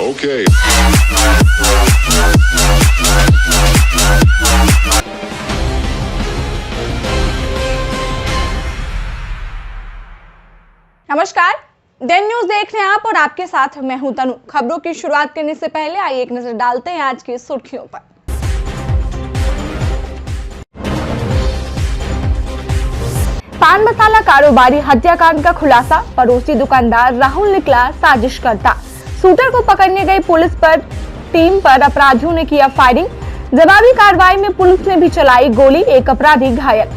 Okay. नमस्कार, Dane news देख रहे हैं आप और आपके साथ मैं हूं तनु। खबरों की शुरुआत करने से पहले आइए एक नजर डालते हैं आज की सुर्खियों पर। पान मसाला कारोबारी हत्याकांड का खुलासा, पड़ोसी दुकानदार राहुल निकला साजिशकर्ता। शूटर को पकड़ने गई पुलिस पर टीम पर अपराधियों ने किया फायरिंग। जवाबी कार्रवाई में पुलिस ने भी चलाई गोली, एक अपराधी घायल।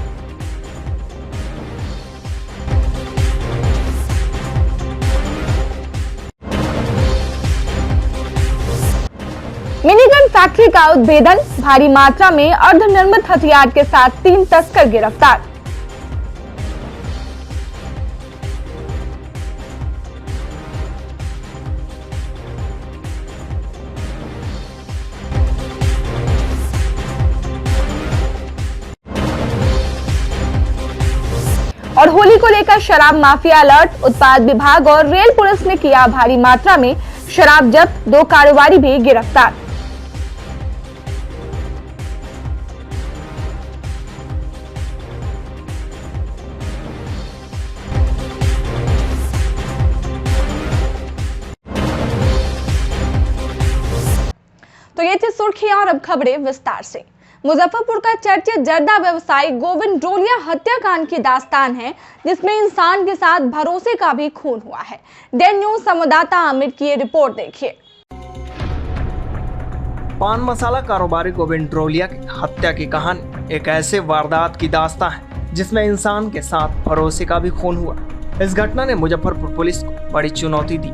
मिनीगन फैक्ट्री का उद्भेदन, भारी मात्रा में अर्धनिर्मित हथियार के साथ 3 तस्कर गिरफ्तार। और होली को लेकर शराब माफिया अलर्ट, उत्पाद विभाग और रेल पुलिस ने किया भारी मात्रा में शराब जब्त, 2 कारोबारी भी गिरफ्तार। तो ये थी सुर्खियां और अब खबरें विस्तार से। मुजफ्फरपुर का चर्चित जर्दा व्यवसायी गोविंद ड्रोलिया हत्याकांड की दास्तान है, जिसमें इंसान के साथ भरोसे का भी खून हुआ है। डेन न्यूज संवाददाता आमिर की ये रिपोर्ट देखिए। पान मसाला कारोबारी गोविंद ड्रोलिया की हत्या की कहानी एक ऐसे वारदात की दास्तान है जिसमें इंसान के साथ भरोसे का भी खून हुआ। इस घटना ने मुजफ्फरपुर पुलिस को बड़ी चुनौती दी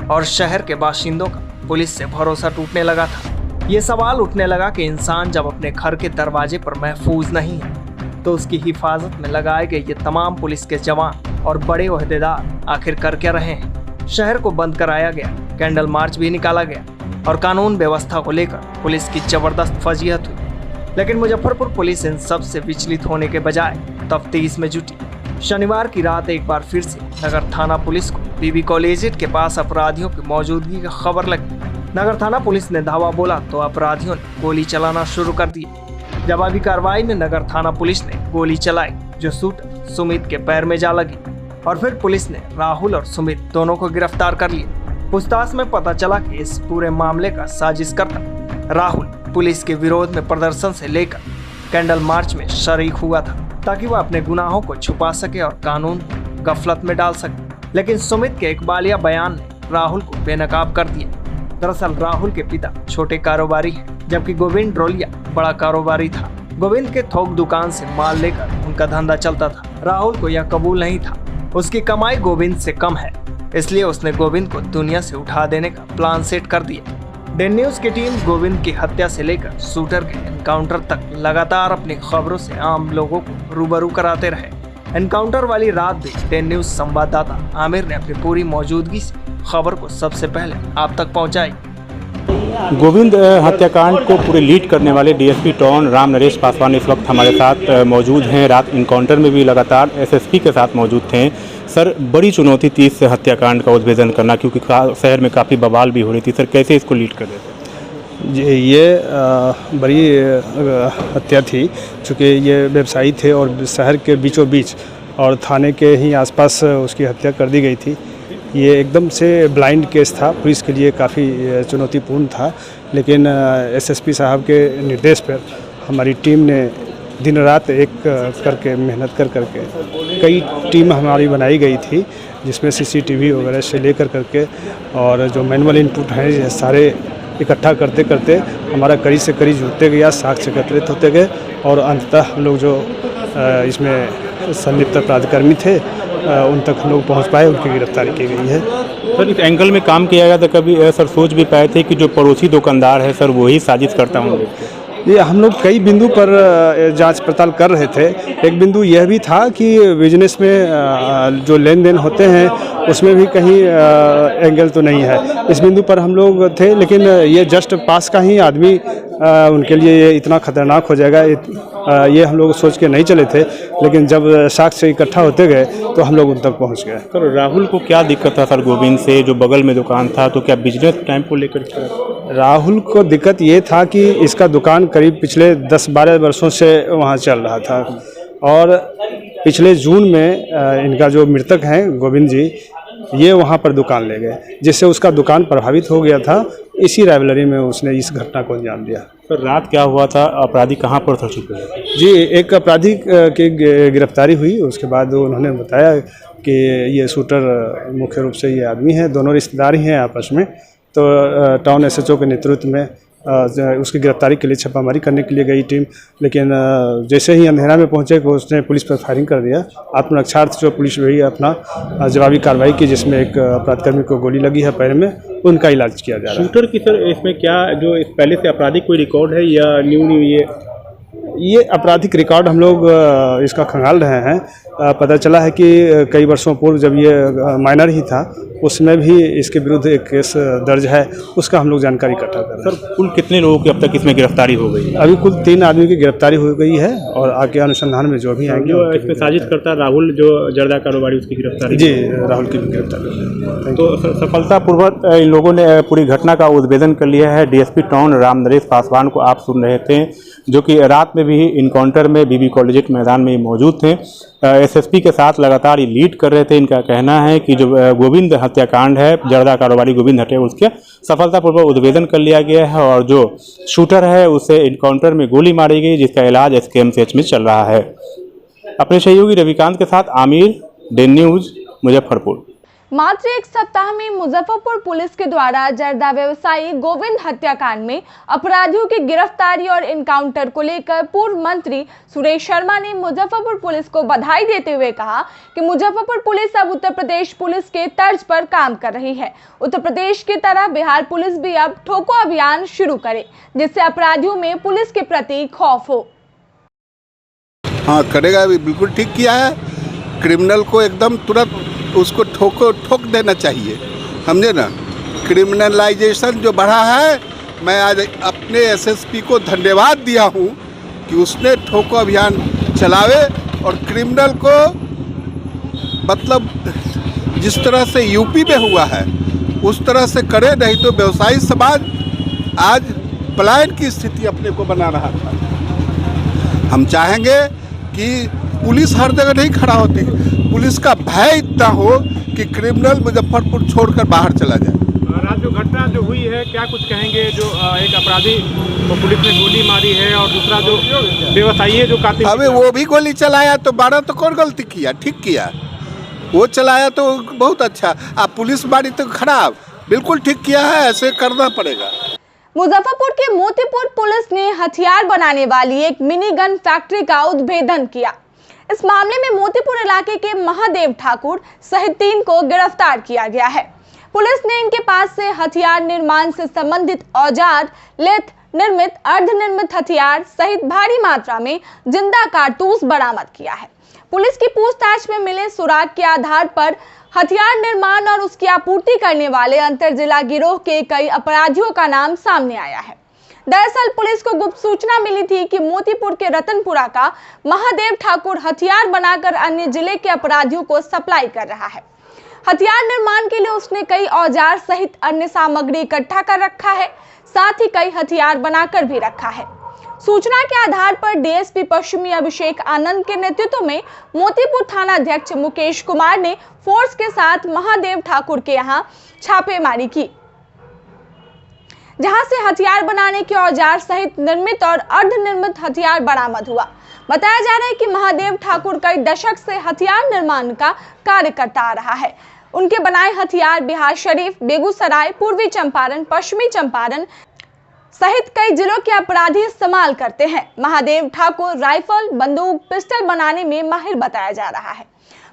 और शहर के बाशिंदों का पुलिस से भरोसा टूटने लगा था। ये सवाल उठने लगा कि इंसान जब अपने घर के दरवाजे पर महफूज नहीं है तो उसकी हिफाजत में लगाए गए ये तमाम पुलिस के जवान और बड़े ओहदेदार आखिर कर क्या रहे हैं। शहर को बंद कराया गया, कैंडल मार्च भी निकाला गया और कानून व्यवस्था को लेकर पुलिस की जबरदस्त फजीहत हुई। लेकिन मुजफ्फरपुर पुलिस इन सब से विचलित होने के बजाय तफ्तीश में जुटी। शनिवार की रात एक बार फिर से नगर थाना पुलिस को बीबी कॉलेजिएट के पास अपराधियों की मौजूदगी की खबर लगी। नगर थाना पुलिस ने धावा बोला तो अपराधियों ने गोली चलाना शुरू कर दी। जवाबी कार्रवाई में नगर थाना पुलिस ने गोली चलाई जो शूटर सुमित के पैर में जा लगी और फिर पुलिस ने राहुल और सुमित दोनों को गिरफ्तार कर लिया। पूछताछ में पता चला कि इस पूरे मामले का साजिशकर्ता राहुल पुलिस के विरोध में प्रदर्शन से लेकर कैंडल मार्च में शरीक हुआ था ताकि वह अपने गुनाहों को छुपा सके और कानून को गफलत में डाल सके। लेकिन सुमित के इकबालिया बयान ने राहुल को बेनकाब कर दिया। दरअसल राहुल के पिता छोटे कारोबारी हैं, जबकि गोविंद ड्रोलिया बड़ा कारोबारी था। गोविंद के थोक दुकान से माल लेकर उनका धंधा चलता था। राहुल को यह कबूल नहीं था, उसकी कमाई गोविंद से कम है, इसलिए उसने गोविंद को दुनिया से उठा देने का प्लान सेट कर दिया। डेन न्यूज की टीम गोविंद की हत्या से लेकर शूटर के एनकाउंटर तक लगातार अपनी खबरों से आम लोगों को रूबरू कराते रहे। एनकाउंटर वाली रात भी डेन न्यूज संवाददाता आमिर ने अपनी पूरी मौजूदगी से खबर को सबसे पहले आप तक पहुंचाई। गोविंद हत्याकांड को पूरे लीड करने वाले डीएसपी टाउन राम नरेश पासवान इस वक्त हमारे साथ मौजूद हैं। रात इनकाउंटर में भी लगातार एसएसपी के साथ मौजूद थे। सर, बड़ी चुनौती थी इस हत्याकांड का उद्भेदन करना, क्योंकि शहर में काफ़ी बवाल भी हो रही थी। सर, कैसे इसको लीड कर रहे थे? जी, ये बड़ी हत्या थी, चूँकि ये व्यवसायी थे और शहर के बीचों बीच और थाने के ही आसपास उसकी हत्या कर दी गई थी। ये एकदम से ब्लाइंड केस था, पुलिस के लिए काफ़ी चुनौतीपूर्ण था, लेकिन एसएसपी साहब के निर्देश पर हमारी टीम ने दिन रात एक करके मेहनत कर करके कई टीम हमारी बनाई गई थी, जिसमें सीसीटीवी वगैरह से लेकर करके और जो मैनुअल इनपुट हैं ये सारे इकट्ठा करते करते हमारा कड़ी से कड़ी जुड़ते गया, साक्ष्य एकत्रित होते गए और अंततः हम लोग जो इसमें संलिप्त अपराधकर्मी थे उन तक हम लोग पहुँच पाए, उनकी गिरफ्तारी की गई है। सर, इस एंगल में काम किया गया था, कभी सर सोच भी पाए थे कि जो पड़ोसी दुकानदार है सर वही साजिश करता होंगे? ये हम लोग कई बिंदु पर जांच पड़ताल कर रहे थे। एक बिंदु यह भी था कि बिजनेस में जो लेन देन होते हैं उसमें भी कहीं एंगल तो नहीं है, इस बिंदु पर हम लोग थे। लेकिन ये जस्ट पास का ही आदमी उनके लिए ये इतना खतरनाक हो जाएगा ये हम लोग सोच के नहीं चले थे, लेकिन जब साक्ष्य इकट्ठा होते गए तो हम लोग उन तक पहुंच गए। सर राहुल को क्या दिक्कत था सर गोविंद से, जो बगल में दुकान था, तो क्या बिजनेस टाइम को लेकर? राहुल को दिक्कत ये था कि इसका दुकान करीब पिछले 10-12 वर्षों से वहाँ चल रहा था और पिछले जून में इनका जो मृतक हैं गोविंद जी, ये वहाँ पर दुकान ले गए, जिससे उसका दुकान प्रभावित हो गया था। इसी राइवलरी में उसने इस घटना को अंजाम दिया। सर रात क्या हुआ था, अपराधी कहाँ पर था छुपे हुए? जी, एक अपराधी की गिरफ्तारी हुई, उसके बाद उन्होंने बताया कि ये शूटर मुख्य रूप से ये आदमी है, दोनों रिश्तेदार ही हैं आपस में। तो टाउन एसएचओ के नेतृत्व में उसकी गिरफ्तारी के लिए छापामारी करने के लिए गई टीम, लेकिन जैसे ही अंधेरा में पहुंचे तो उसने पुलिस पर फायरिंग कर दिया। आत्मरक्षार्थ जो पुलिस भी अपना जवाबी कार्रवाई की, जिसमें एक अपराधकर्मी को गोली लगी है पैर में, उनका इलाज किया जा रहा है। शूटर की सर इसमें क्या जो इस पहले से आपराधिक कोई रिकॉर्ड है या न्यू ये आपराधिक रिकॉर्ड हम लोग इसका खंगाल रहे हैं। पता चला है कि कई वर्षों पूर्व जब ये माइनर ही था, उसमें भी इसके विरुद्ध एक केस दर्ज है, उसका हम लोग जानकारी इकट्ठा कर रहे हैं। सर कुल कितने लोगों की अब तक इसमें गिरफ्तारी हो गई? अभी कुल 3 आदमी की गिरफ्तारी हो गई है और आगे अनुसंधान में जो भी आएंगे। जो इसमें साजिश करता राहुल, जो जर्दा कारोबारी, उसकी गिरफ्तारी? जी, राहुल की भी गिरफ्तारी। तो सफलतापूर्वक इन लोगों ने पूरी घटना का उद्भेदन कर लिया है। डीएसपी टाउन राम नरेश पासवान को आप सुन रहे थे, जो कि रात में भी इनकाउंटर में बीबी कॉलेजिएट मैदान में मौजूद थे। एसएसपी के साथ लगातार ये लीड कर रहे थे। इनका कहना है कि जो गोविंद हत्याकांड है, जर्दा कारोबारी गोविंद हत्या, उसके सफलतापूर्वक उद्भेदन कर लिया गया है और जो शूटर है उसे इनकाउंटर में गोली मारी गई, जिसका इलाज एसकेएमसीएच में चल रहा है। अपने सहयोगी रविकांत के साथ आमिर, डेन न्यूज, मुजफ्फरपुर। मात्र एक सप्ताह में मुजफ्फरपुर पुलिस के द्वारा जर्दा व्यवसायी गोविंद हत्याकांड में अपराधियों की गिरफ्तारी और इनकाउंटर को लेकर पूर्व मंत्री सुरेश शर्मा ने मुजफ्फरपुर पुलिस को बधाई देते हुए कहा कि मुजफ्फरपुर पुलिस अब उत्तर प्रदेश पुलिस के तर्ज पर काम कर रही है। उत्तर प्रदेश की तरह बिहार पुलिस भी अब ठोको अभियान शुरू करे, जिससे अपराधियों में पुलिस के प्रति खौफ हो। हाँ, करेगा, बिल्कुल ठीक किया है। क्रिमिनल को एकदम तुरंत उसको ठोक देना चाहिए, समझे ना। क्रिमिनलाइजेशन जो बढ़ा है, मैं आज अपने एसएसपी को धन्यवाद दिया हूँ कि उसने ठोको अभियान चलावे और क्रिमिनल को, मतलब जिस तरह से यूपी में हुआ है उस तरह से करे, नहीं तो व्यवसायी समाज आज पलायन की स्थिति अपने को बना रहा था। हम चाहेंगे कि पुलिस हर जगह नहीं खड़ा होती, पुलिस का भय इतना हो कि क्रिमिनल मुजफ्फरपुर छोड़कर बाहर चला जाए। रात जो घटना जो हुई है, क्या कुछ कहेंगे? जो एक अपराधी को पुलिस ने गोली मारी है और दूसरा जो व्यवसायी है जो कातिल, अबे वो भी गोली चलाया तो 12 तो कौन गलती किया? ठीक किया, वो चलाया तो बहुत अच्छा। अब पुलिस मारी तो खराब, बिल्कुल ठीक किया है, ऐसे करना पड़ेगा। मुजफ्फरपुर के मोतीपुर पुलिस ने हथियार बनाने वाली एक मिनी गन फैक्ट्री का उद्भेदन किया। इस मामले में मोतीपुर इलाके के महादेव ठाकुर सहित 3 को गिरफ्तार किया गया है। पुलिस ने इनके पास से हथियार निर्माण से संबंधित औजार, लेथ निर्मित, अर्धनिर्मित हथियार सहित भारी मात्रा में जिंदा कारतूस बरामद किया है। पुलिस की पूछताछ में मिले सुराग के आधार पर हथियार निर्माण और उसकी आपूर्ति करने वाले अंतर जिला गिरोह के कई अपराधियों का नाम सामने आया है। दरअसल पुलिस को गुप्त सूचना मिली थी कि मोतीपुर के रतनपुरा का महादेव ठाकुर हथियार बनाकर अन्य जिले के अपराधियों को सप्लाई कर रहा है। हथियार निर्माण के लिए उसने कई औजार सहित अन्य सामग्री इकट्ठा कर रखा है, साथ ही कई हथियार बनाकर भी रखा है। सूचना के आधार पर डीएसपी पश्चिमी अभिषेक आनंद के नेतृत्व में मोतीपुर थाना अध्यक्ष मुकेश कुमार ने फोर्स के साथ महादेव ठाकुर के यहां छापेमारी की, जहां से हथियार बनाने के औजार सहित निर्मित और अर्धनिर्मित हथियार बरामद हुआ। बताया जा रहा है कि महादेव ठाकुर कई दशक से हथियार निर्माण का कार्य करता आ रहा है। उनके बनाए हथियार बिहार शरीफ, बेगूसराय, पूर्वी चंपारण, पश्चिमी चंपारण सहित कई जिलों के अपराधी इस्तेमाल करते हैं। महादेव ठाकुर राइफल, बंदूक, पिस्टल बनाने में माहिर बताया जा रहा है।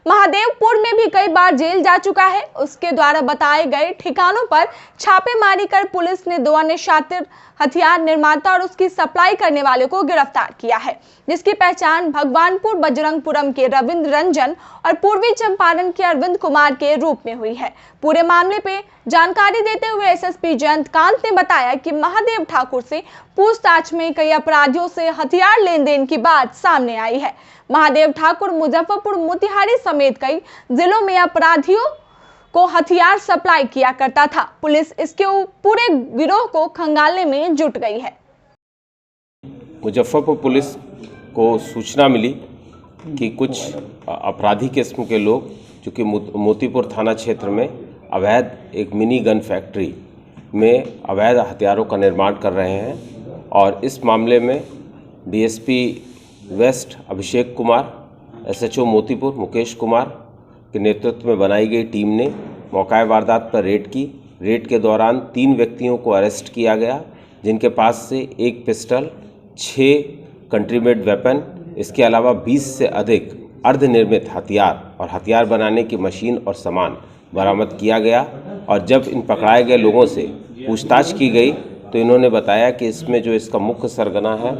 महादेवपुर में भी कई बार जेल जा चुका है। उसके द्वारा बताए गए ठिकानों पर छापेमारी कर पुलिस ने 2 अन्य शातिर हथियार निर्माता और उसकी सप्लाई करने वाले को गिरफ्तार किया है, जिसकी पहचान भगवानपुर बजरंगपुरम के रविंद्र रंजन और पूर्वी चंपारण के अरविंद कुमार के रूप में हुई है। पूरे मामले पे जानकारी देते हुए एसएसपी जयंतकांत ने बताया कि महादेव ठाकुर से पूछताछ में कई अपराधियों से हथियार लेन देन की बात सामने आई है। महादेव ठाकुर मुजफ्फरपुर, मोतिहारी समेत कई जिलों में अपराधियों को हथियार सप्लाई किया करता था। पुलिस इसके पूरे गिरोह को खंगालने में जुट गई है। मुजफ्फरपुर पुलिस को सूचना मिली कि कुछ अपराधी किस्म के लोग जो कि मोतीपुर थाना क्षेत्र में अवैध एक मिनी गन फैक्ट्री में अवैध हथियारों का निर्माण कर रहे हैं और इस मामले में DSP waste Abhishek Kumar, SHO Motipur Mukesh Kumar के नेतृत्व में बनाई गई टीम ने मौका वारदात पर रेड की। रेड के दौरान 3 व्यक्तियों को अरेस्ट किया गया, जिनके पास से 1 पिस्टल, 6 कंट्रीमेड वेपन, इसके अलावा 20 से अधिक अर्धनिर्मित हथियार और हथियार बनाने की मशीन और सामान बरामद किया गया। और जब इन पकड़ाए गए लोगों से पूछताछ की गई तो इन्होंने बताया कि इसमें जो इसका मुख्य सरगना है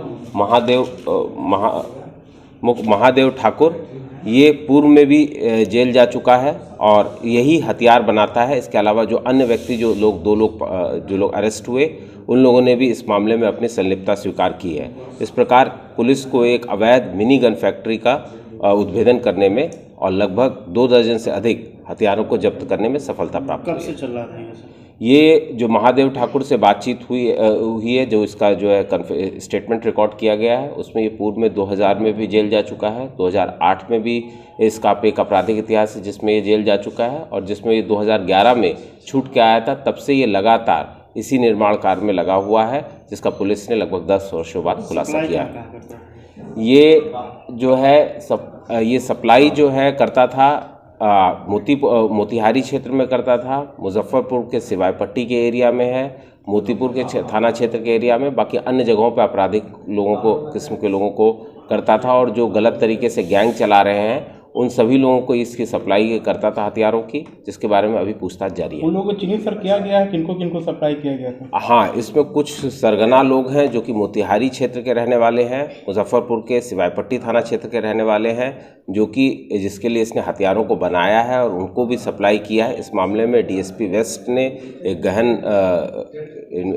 महादेव ठाकुर, ये पूर्व में भी जेल जा चुका है और यही हथियार बनाता है। इसके अलावा जो अन्य व्यक्ति जो लोग अरेस्ट हुए, उन लोगों ने भी इस मामले में अपनी संलिप्तता स्वीकार की है। इस प्रकार पुलिस को एक अवैध मिनी गन फैक्ट्री का उद्भेदन करने में और लगभग 2 दर्जन से अधिक हथियारों को जब्त करने में सफलता प्राप्त हुई है। कब से चल रहा था ये जो महादेव ठाकुर से बातचीत हुई है, जो इसका जो है स्टेटमेंट रिकॉर्ड किया गया है, उसमें ये पूर्व में 2000 में भी जेल जा चुका है, 2008 में भी इसका एक आपराधिक इतिहास है जिसमें ये जेल जा चुका है और जिसमें ये 2011 में छूट के आया था। तब से ये लगातार इसी निर्माण कार्य में लगा हुआ है, जिसका पुलिस ने लगभग 10 वर्षों बाद खुलासा किया है। ये जो है ये सप्लाई जो है करता था मोतिहारी क्षेत्र में करता था, मुजफ्फरपुर के सिवाय पट्टी के एरिया में है, मोतीपुर के थाना क्षेत्र के एरिया में, बाकी अन्य जगहों पर आपराधिक लोगों को किस्म के लोगों को करता था। और जो गलत तरीके से गैंग चला रहे हैं उन सभी लोगों को इसकी सप्लाई करता था हथियारों की, जिसके बारे में अभी पूछताछ जारी है। उन लोगों को चिन्हित सर किया गया है, किनको किनको सप्लाई किया गया था? हाँ, इसमें कुछ सरगना लोग हैं जो कि मोतिहारी क्षेत्र के रहने वाले हैं, मुजफ्फरपुर के सिवायपट्टी थाना क्षेत्र के रहने वाले हैं, जो कि जिसके लिए इसने हथियारों को बनाया है और उनको भी सप्लाई किया है। इस मामले में डीएसपी वेस्ट ने एक गहन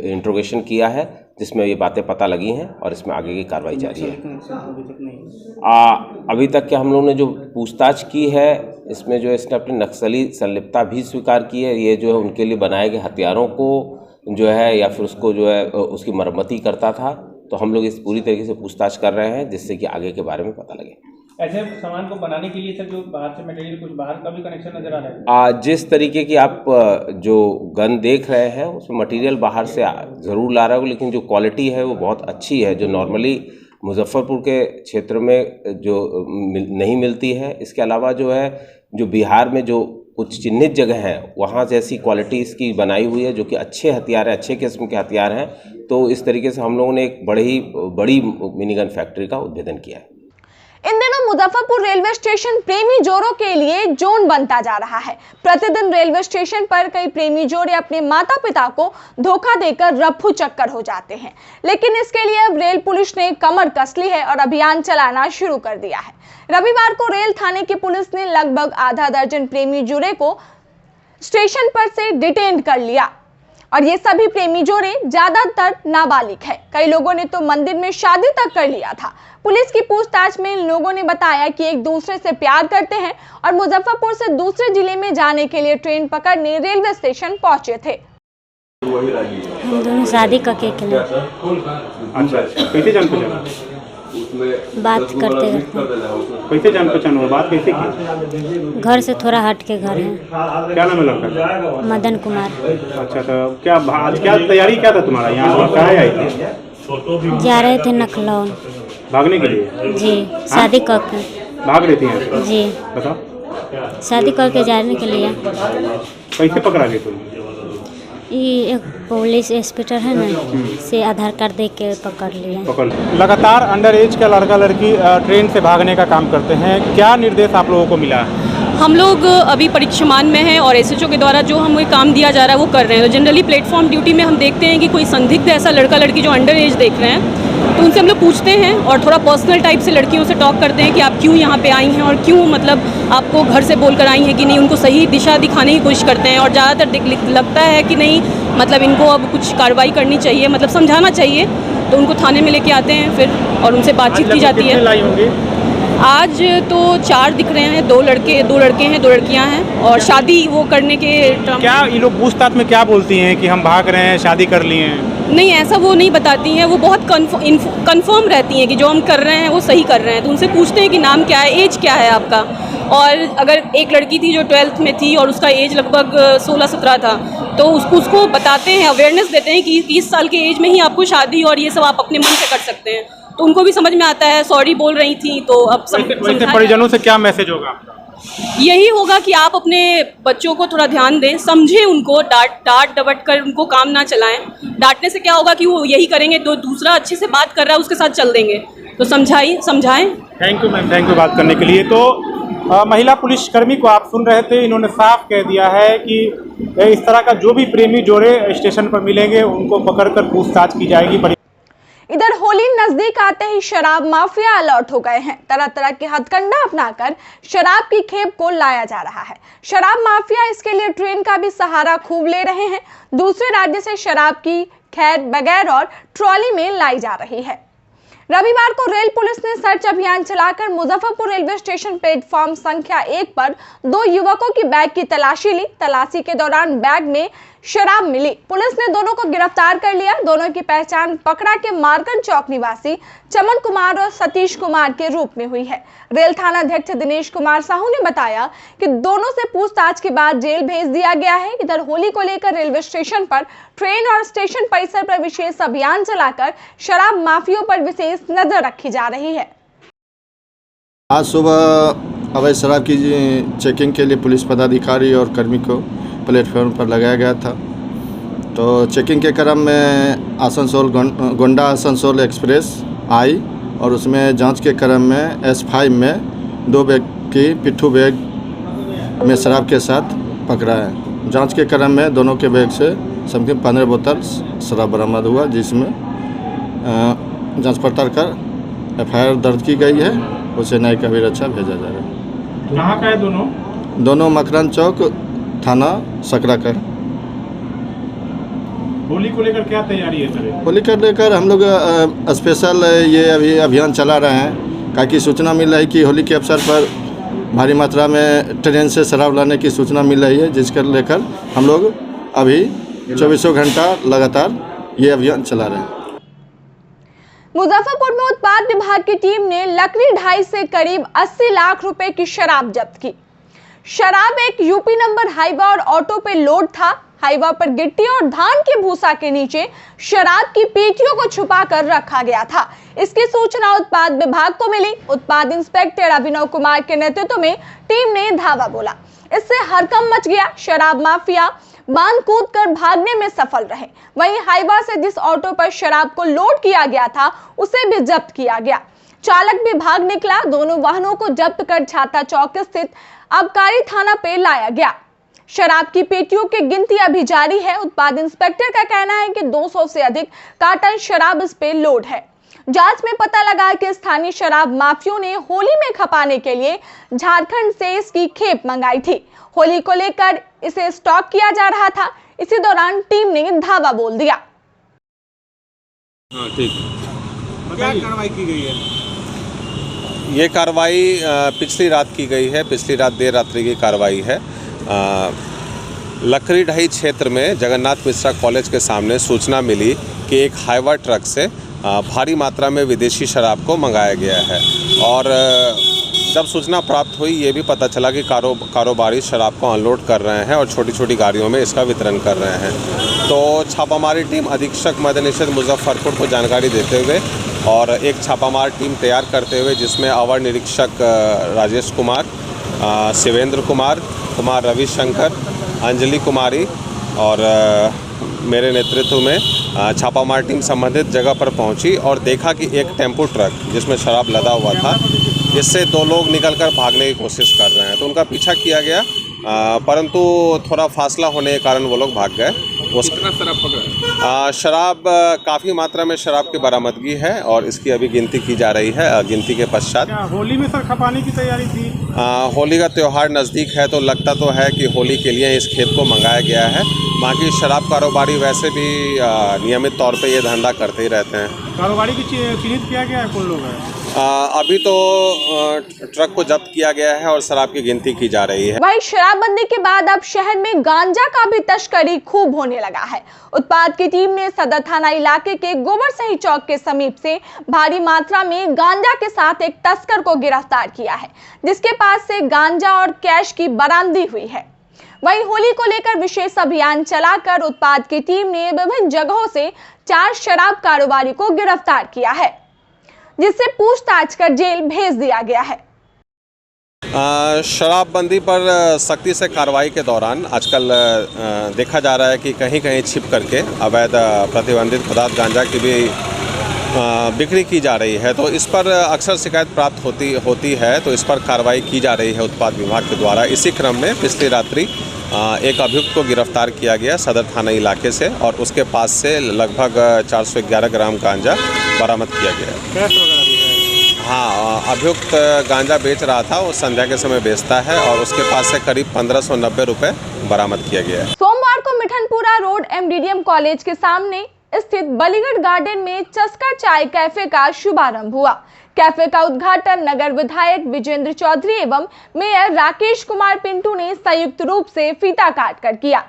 इंट्रोगेशन किया है, जिसमें ये बातें पता लगी हैं और इसमें आगे की कार्रवाई जारी है। अभी तक के हम लोगों ने जो पूछताछ की है, इसमें जो इसने अपनी नक्सली संलिप्तता भी स्वीकार की है। ये जो है उनके लिए बनाए गए हथियारों को जो है या फिर उसको जो है उसकी मरम्मती करता था। तो हम लोग इस पूरी तरीके से पूछताछ कर रहे हैं, जिससे कि आगे के बारे में पता लगे। ऐसे सामान को बनाने के लिए सर जो बाहर से मटेरियल, कुछ बाहर का भी कनेक्शन नजर आ रहा है? जिस तरीके की आप जो गन देख रहे हैं उसमें मटेरियल बाहर से ज़रूर ला रहा है, लेकिन जो क्वालिटी है वो बहुत अच्छी है, जो नॉर्मली मुजफ्फरपुर के क्षेत्र में जो नहीं मिलती है। इसके अलावा जो है जो बिहार में जो कुछ चिन्हित जगह हैं वहाँ जैसी क्वालिटी इसकी बनाई हुई है, जो कि अच्छे हथियार हैं, अच्छे किस्म के हथियार हैं। तो इस तरीके से हम लोगों ने एक बड़ी मिनीगन फैक्ट्री का उद्भेदन किया है। इन दिनों मुजफ्फरपुर रेलवे स्टेशन प्रेमी जोड़ों के लिए जोन बनता जा रहा है। प्रतिदिन रेलवे स्टेशन पर कई प्रेमी जोड़े अपने माता पिता को धोखा देकर रफ्फू चक्कर हो जाते हैं, लेकिन इसके लिए अब रेल पुलिस ने कमर कस ली है और अभियान चलाना शुरू कर दिया है। रविवार को रेल थाने की पुलिस ने लगभग आधा दर्जन प्रेमी जोड़े को स्टेशन पर से डिटेन कर लिया और ये सभी प्रेमी जोड़े ज्यादातर नाबालिग है। कई लोगों ने तो मंदिर में शादी तक कर लिया था। पुलिस की पूछताछ में इन लोगों ने बताया कि एक दूसरे से प्यार करते हैं और मुजफ्फरपुर से दूसरे जिले में जाने के लिए ट्रेन पकड़ने रेलवे स्टेशन पहुंचे थे। हम दोनों शादी करके अच्छा, कैसे जान पहचान? बात करते कैसे जान पहचान हुआ? बात कैसे की? घर से थोड़ा हट के घर है। क्या नाम है लड़का? मदन कुमार। अच्छा, तो क्या आज क्या तैयारी क्या था तुम्हारा? यहाँ कहाँ आई थी? जा रहे थे नखलौन भागने के लिए? जी, शादी करके। भाग रही थी? जी, बताओ। शादी करके जाने के लिए। कैसे पकड़ा गया तुम? ये एक पुलिस इंस्पेक्टर है ना, से आधार कार्ड दे के पकड़ लिया। लगातार अंडर एज का लड़का लड़की ट्रेन से भागने का काम करते हैं, क्या निर्देश आप लोगों को मिला? हम लोग अभी परीक्षमान में हैं और एसएचओ के द्वारा जो हमें काम दिया जा रहा है वो कर रहे हैं। तो जनरली प्लेटफॉर्म ड्यूटी में हम देखते हैं कि कोई संदिग्ध ऐसा लड़का लड़की जो अंडर एज देख रहे हैं तो उनसे हम लोग पूछते हैं और थोड़ा पर्सनल टाइप से लड़कियों से टॉक करते हैं कि आप क्यों यहाँ पे आई हैं और क्यों मतलब आपको घर से बोल कर आई हैं कि नहीं, उनको सही दिशा दिखाने की कोशिश करते हैं। और ज़्यादातर लगता है कि नहीं मतलब इनको अब कुछ कार्रवाई करनी चाहिए, मतलब समझाना चाहिए, तो उनको थाने में लेके आते हैं फिर और उनसे बातचीत की जाती है। आज तो 4 दिख रहे हैं, 2 लड़के हैं, 2 लड़कियां हैं और शादी वो करने के क्या ये लोग पूछताछ में क्या बोलती हैं कि हम भाग रहे हैं, शादी कर लिए हैं? नहीं, ऐसा वो नहीं बताती हैं। वो बहुत कंफर्म रहती हैं कि जो हम कर रहे हैं वो सही कर रहे हैं। तो उनसे पूछते हैं कि नाम क्या है, एज क्या है आपका। और अगर एक लड़की थी जो 12th में थी और उसका एज लगभग 16-17 था, तो उसको बताते हैं, अवेयरनेस देते हैं कि 30 साल के एज में ही आपको शादी और ये सब आप अपने मन से कर सकते हैं। तो उनको भी समझ में आता है, सॉरी बोल रही थी तो अब वैसे परिजनों से क्या मैसेज होगा आपका? यही होगा कि आप अपने बच्चों को थोड़ा ध्यान दें, समझें उनको, डांट डबट कर उनको काम ना चलाएं। डांटने से क्या होगा कि वो यही करेंगे तो दूसरा अच्छे से बात कर रहा है उसके साथ चल देंगे। तो समझाएं। Thank you ma'am, thank you बात करने के लिए। तो महिला पुलिसकर्मी को आप सुन रहे थे, इन्होंने साफ कह दिया है कि इस तरह का जो भी प्रेमी जोड़े स्टेशन पर मिलेंगे उनको पकड़कर पूछताछ की जाएगी। इधर होली नजदीक आते ही शराब माफिया अलर्ट हो गए हैं। तरह तरह के हथकंडा अपनाकर शराब की खेप को लाया जा रहा है। शराब माफिया इसके लिए ट्रेन का भी सहारा खूब ले रहे हैं। दूसरे राज्य से शराब की खैर बगैर और ट्रॉली में लाई जा रही है। रविवार को रेल पुलिस ने सर्च अभियान चलाकर मुजफ्फरपुर रेलवे स्टेशन प्लेटफॉर्म संख्या 1 पर 2 युवकों की बैग की तलाशी ली। तलाशी के दौरान बैग में शराब मिली। पुलिस ने दोनों को गिरफ्तार कर लिया। दोनों की पहचान पकड़ा के मारकन चौक निवासी चमन कुमार और सतीश कुमार के रूप में हुई है। रेल थाना अध्यक्ष दिनेश कुमार साहू ने बताया कि दोनों से पूछताछ के बाद जेल भेज दिया गया है। इधर होली को लेकर रेलवे स्टेशन पर ट्रेन और स्टेशन परिसर पर विशेष अभियान चलाकर शराब माफियों पर विशेष नजर रखी जा रही है। आज सुबह अवैध शराब की चेकिंग के लिए पुलिस पदाधिकारी और कर्मी को प्लेटफॉर्म पर लगाया गया था। तो चेकिंग के क्रम में आसनसोल गोंडा आसनसोल एक्सप्रेस आई और उसमें जांच के क्रम में S5 में 2 व्यक्ति पिट्ठू बैग में शराब के साथ पकड़ा है। जांच के क्रम में दोनों के बैग से समथिंग 15 बोतल शराब बरामद हुआ, जिसमें जांच पड़ताल कर FIR दर्ज की गई है। उसे न्यायिक अभिरक्षा भेजा जा रहा है। कहाँ का है दोनों मकरन चौक थाना सकरा का। होली को लेकर क्या तैयारी है सर? होली को लेकर हम लोग स्पेशल ये अभी अभियान चला रहे हैं, ताकि सूचना मिल रही कि होली के अवसर पर भारी मात्रा में ट्रेन से शराब लाने की सूचना मिल रही है, जिसको लेकर हम लोग अभी 24 घंटा लगातार ये अभियान चला रहे हैं। मुजफ्फरपुर में उत्पाद विभाग की टीम ने लकड़ी ढाई से करीब 80 लाख रुपए की शराब जब्त की। शराब एक यूपी नंबर हाईवा और ऑटो पे लोड था। हाईवा पर गिट्टी और धान के भूसा के नीचे शराब की पेटियों को छुपा कर रखा गया था। इसकी सूचना उत्पाद विभाग को मिली। उत्पाद इंस्पेक्टर अभिनव कुमार के नेतृत्व में टीम ने धावा बोला। इससे हड़कंप मच गया। शराब माफिया बांध कूद कर भागने में सफल रहे। वहीं हाईवा से जिस ऑटो पर शराब को लोड किया गया था उसे भी जब्त किया गया। चालक भी भाग निकला। दोनों वाहनों को जब्त कर छाता चौक स्थित आबकारी थाना पे लाया गया। शराब की पेटियों की गिनती अभी जारी है। उत्पाद इंस्पेक्टर का कहना है कि 200 से अधिक कार्टन शराब इस पे लोड है। जांच में पता लगा कि स्थानीय शराब माफियों ने होली में खपाने के लिए झारखंड से इसकी खेप मंगाई थी। होली को लेकर इसे स्टॉक किया जा रहा था। इसी दौरान टीम ने धावा बोल दिया। ठीक, क्या कार्रवाई की गई है? ये कार्रवाई पिछली रात की गई है। पिछली रात देर रात्रि की कार्रवाई है। लकड़ी ढाई क्षेत्र में जगन्नाथ मिश्रा कॉलेज के सामने सूचना मिली कि एक हाईवा ट्रक से भारी मात्रा में विदेशी शराब को मंगाया गया है। और जब सूचना प्राप्त हुई, ये भी पता चला कि कारोबारी शराब को अनलोड कर रहे हैं और छोटी छोटी गाड़ियों में इसका वितरण कर रहे हैं। तो छापामारी टीम अधीक्षक मद्य निषेध मुजफ्फरपुर को जानकारी देते हुए और एक छापामार टीम तैयार करते हुए, जिसमें अवर निरीक्षक राजेश कुमार, शिवेंद्र कुमार, कुमार रविशंकर, अंजलि कुमारी और मेरे नेतृत्व में छापामार टीम संबंधित जगह पर पहुंची और देखा कि एक टेम्पो ट्रक जिसमें शराब लदा हुआ था, इससे 2 लोग निकलकर भागने की कोशिश कर रहे हैं। तो उनका पीछा किया गया, परंतु थोड़ा फासला होने के कारण वो लोग भाग गए। कितना शराब पकड़ा? शराब काफ़ी मात्रा में शराब की बरामदगी है और इसकी अभी गिनती की जा रही है। गिनती के पश्चात होली में सर खपाने की तैयारी थी? होली का त्यौहार नज़दीक है तो लगता तो है कि होली के लिए इस खेप को मंगाया गया है। बाकी शराब कारोबारी वैसे भी नियमित तौर पे ये धंधा करते ही रहते हैं। कारोबारी की चिन्हित किया गया है, कौन लोग हैं? अभी तो ट्रक को जब्त किया गया है और शराब की गिनती की जा रही है। वहीं शराबबंदी के बाद अब शहर में गांजा का भी तस्करी खूब होने लगा है। उत्पाद की टीम ने सदर थाना इलाके के गोबरसही चौक के समीप से भारी मात्रा में गांजा के साथ एक तस्कर को गिरफ्तार किया है, जिसके पास से गांजा और कैश की बरामदगी हुई है। वहीं होली को लेकर विशेष अभियान चलाकर उत्पाद की टीम ने विभिन्न जगहों से 4 शराब कारोबारी को गिरफ्तार किया है, जिससे पूछताछ कर जेल भेज दिया गया है। शराबबंदी पर सख्ती से कार्रवाई के दौरान आजकल देखा जा रहा है कि कहीं कहीं छिप करके अवैध प्रतिबंधित पदार्थ गांजा की भी बिक्री की जा रही है। तो इस पर अक्सर शिकायत प्राप्त होती है, तो इस पर कार्रवाई की जा रही है उत्पाद विभाग के द्वारा। इसी क्रम में पिछली रात्रि एक अभियुक्त को गिरफ्तार किया गया सदर थाना इलाके से और उसके पास से लगभग 411 ग्राम गांजा बरामद किया गया। हाँ, अभियुक्त गांजा बेच रहा था, वो संध्या के समय बेचता है और उसके पास से करीब 1590 रुपए बरामद किया गया है। सोमवार को मिठनपुरा रोड एमडीडीएम कॉलेज के सामने स्थित बलीगढ़ गार्डन में चस्का चाय कैफे का शुभारंभ हुआ। कैफे का उद्घाटन नगर विधायक विजेंद्र चौधरी एवं मेयर राकेश कुमार पिंटू ने संयुक्त रूप से फीता काट कर किया।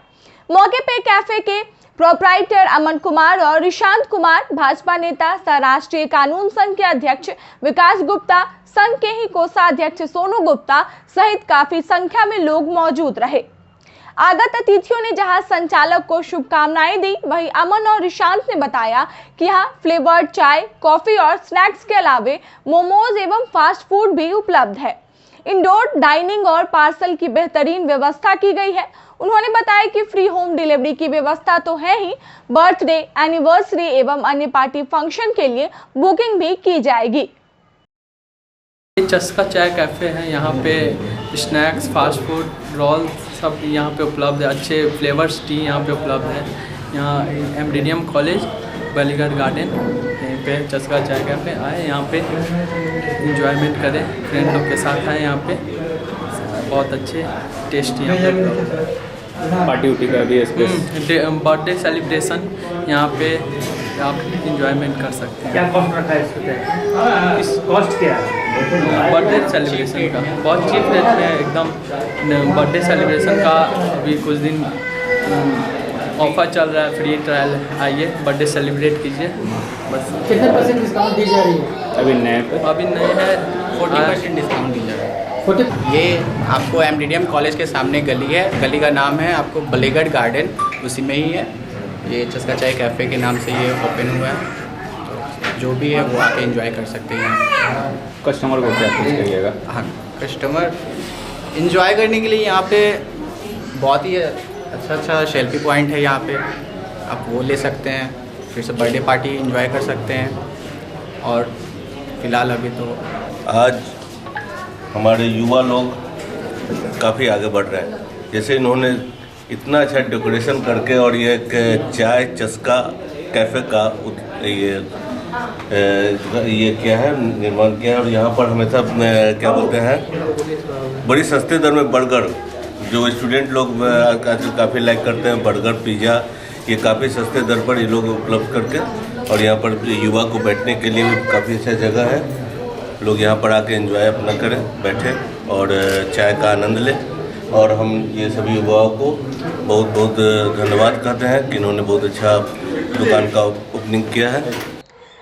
मौके पे कैफे के प्रोप्राइटर अमन कुमार और ईशांत कुमार, भाजपा नेता सह राष्ट्रीय कानून संघ के अध्यक्ष विकास गुप्ता, संघ के ही कोषाध्यक्ष सोनू गुप्ता सहित काफी संख्या में लोग मौजूद रहे। आगत अतिथियों ने जहां संचालक को शुभकामनाएं दी, वहीं अमन और ईशांत ने बताया कि यहाँ फ्लेवर्ड चाय, कॉफी और स्नैक्स के अलावे मोमोज एवं फास्ट फूड भी उपलब्ध है। इंडोर डाइनिंग और पार्सल की बेहतरीन व्यवस्था की गई है। उन्होंने बताया कि फ्री होम डिलीवरी की व्यवस्था तो है ही, बर्थडे, एनिवर्सरी एवं अन्य पार्टी फंक्शन के लिए बुकिंग भी की जाएगी। चस्का चाय कैफ़े है, यहाँ पे स्नैक्स, फास्ट फूड, रोल सब यहाँ पे उपलब्ध है। अच्छे फ्लेवर्स टी यहाँ पे उपलब्ध है। यहाँ एमडीडीएम कॉलेज बलीगढ़ गार्डन, यहीं पे चस्का चाय कैफ़े आए, यहाँ पे इंजॉयमेंट करें, फ्रेंड लोग के साथ आए। यहाँ पे बहुत अच्छे टेस्टी यहाँ पे पार्टी उटी का भी बर्थडे सेलिब्रेशन यहाँ पे आप इंजॉयमेंट कर सकते हैं। क्या कॉस्ट रखा है इसका? इस कॉस्ट क्या है? बर्थडे सेलिब्रेशन का बहुत चीप रेट में एकदम। बर्थडे सेलिब्रेशन का अभी कुछ दिन ऑफर चल रहा है, फ्री ट्रायल, आइए बर्थडे सेलिब्रेट कीजिए बस। कितने % डिस्काउंट दी जा रही है? अभी नए है 40% डिस्काउंट दी जा रही है। ये आपको एमडीडीएम कॉलेज के सामने गली है, गली का नाम है आपको बलीगढ़ गार्डन, उसी में ही है। ये चस्का चाय कैफ़े के नाम से ये ओपन हुआ है, तो जो भी है वो आके एंजॉय कर सकते हैं। कस्टमर को क्या कुछ करिएगा? हाँ, कस्टमर एंजॉय करने के लिए यहाँ पे बहुत ही अच्छा सेल्फी पॉइंट है। यहाँ पे आप वो ले सकते हैं, फिर से बर्थडे पार्टी एंजॉय कर सकते हैं। और फिलहाल अभी तो आज हमारे युवा लोग काफ़ी आगे बढ़ रहे हैं। जैसे इन्होंने इतना अच्छा डेकोरेशन करके और ये चाय चस्का कैफ़े का ये क्या है निर्माण किया है। और यहाँ पर हमेशा क्या बोलते हैं, बड़ी सस्ते दर में बर्गर, जो स्टूडेंट लोग काफ़ी लाइक करते हैं, बर्गर, पिज़्ज़ा, ये काफ़ी सस्ते दर पर ये लोग उपलब्ध करके, और यहाँ पर युवा को बैठने के लिए भी काफ़ी अच्छा जगह है। लोग यहाँ पर आके एंजॉय अपना करें, बैठे और चाय का आनंद लें। और हम ये सभी युवाओं को बहुत बहुत धन्यवाद कहते हैं कि इन्होंने बहुत अच्छा दुकान का ओपनिंग किया है।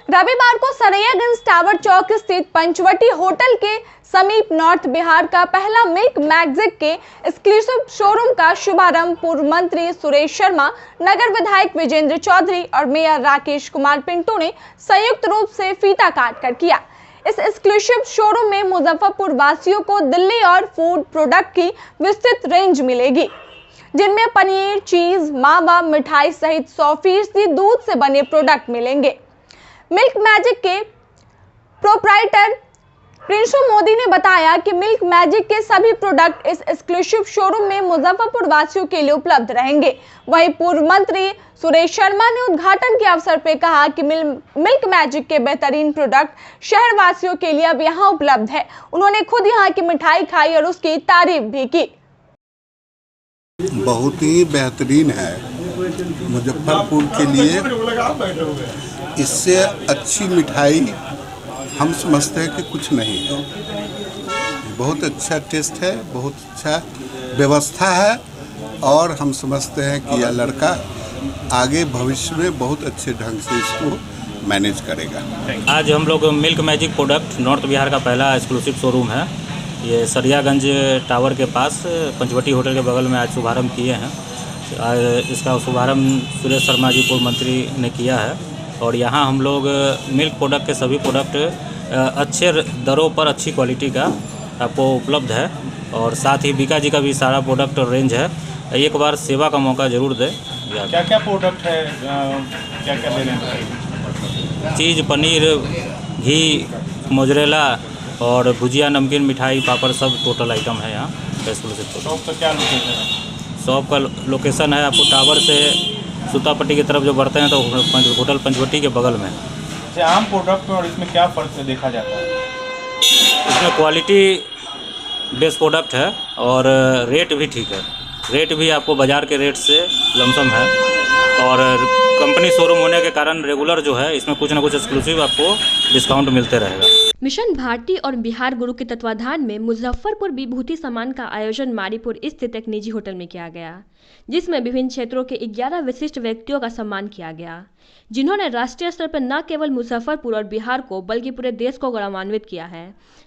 रविवार को सरैयागंज टावर चौक स्थित पंचवटी होटल के समीप नॉर्थ बिहार का पहला मिल्क मैजिक के एक्सक्लूसिव शोरूम का शुभारंभ पूर्व मंत्री सुरेश शर्मा, नगर विधायक विजेंद्र चौधरी और मेयर राकेश कुमार पिंटू ने संयुक्त रूप से फीता काट कर किया। इस एक्सक्लूसिव शोरूम में मुजफ्फरपुर वासियों को दिल्ली और फूड प्रोडक्ट की विस्तृत रेंज मिलेगी, जिनमें पनीर, चीज, मावा, मिठाई सहित 100% दूध से बने प्रोडक्ट मिलेंगे। मिल्क मैजिक के प्रोप्राइटर प्रिंसु मोदी ने बताया कि मिल्क मैजिक के सभी प्रोडक्ट इस एक्सक्लूसिव शोरूम में मुजफ्फरपुर वासियों के लिए उपलब्ध रहेंगे। वहीं पूर्व मंत्री सुरेश शर्मा ने उद्घाटन के अवसर पर कहा कि मिल्क मैजिक के बेहतरीन प्रोडक्ट शहर वासियों के लिए अब यहाँ उपलब्ध है। उन्होंने खुद यहाँ की मिठाई खाई और उसकी तारीफ भी की। बहुत ही बेहतरीन है मुजफ्फरपुर के लिए। इससे अच्छी मिठाई हम समझते हैं कि कुछ नहीं है। बहुत अच्छा टेस्ट है, बहुत अच्छा व्यवस्था है और हम समझते हैं कि यह लड़का आगे भविष्य में बहुत अच्छे ढंग से इसको मैनेज करेगा। आज हम लोग milk magic product north Bihar का पहला एक्सक्लूसिव शोरूम है। ये सरियागंज टावर के पास पंचवटी होटल के बगल में आज शुभारंभ किए हैं। इसका शुभारंभ सुरेश शर्मा जी पूर्व मंत्री ने किया है और यहाँ हम लोग मिल्क प्रोडक्ट के सभी प्रोडक्ट अच्छे दरों पर अच्छी क्वालिटी का आपको उपलब्ध है और साथ ही बीका जी का भी सारा प्रोडक्ट और रेंज है। एक बार सेवा का मौका ज़रूर दें। क्या क्या प्रोडक्ट है, क्या क्या दे रहे हैं? चीज़, पनीर, घी, मोजरेला और भुजिया, नमकीन, मिठाई, पापड़ सब टोटल आइटम है यहाँ एक्सक्लूसिव। शॉप का क्या लोकेशन है? शॉप का लोकेशन है आपको टावर से सुतापट्टी की तरफ जो बढ़ते हैं तो होटल पंचवटी के बगल में। आम प्रोडक्ट और इसमें क्या फ़र्क देखा जाता है? इसमें क्वालिटी बेस्ट प्रोडक्ट है और रेट भी ठीक है। रेट भी आपको बाज़ार के रेट से लमसम है और कंपनी शोरूम होने के कारण रेगुलर जो है इसमें कुछ ना कुछ एक्सक्लूसिव आपको डिस्काउंट मिलते रहेगा। मिशन भारती और बिहार गुरु के तत्वाधान में मुजफ्फरपुर विभूति सम्मान का आयोजन मारीपुर स्थित एक निजी होटल में किया गया, जिसमें विभिन्न क्षेत्रों के 11 विशिष्ट व्यक्तियों का सम्मान किया गया, जिन्होंने राष्ट्रीय स्तर पर न केवल मुजफ्फरपुर और बिहार को बल्कि पूरे देश को गौरवान्वित किया है।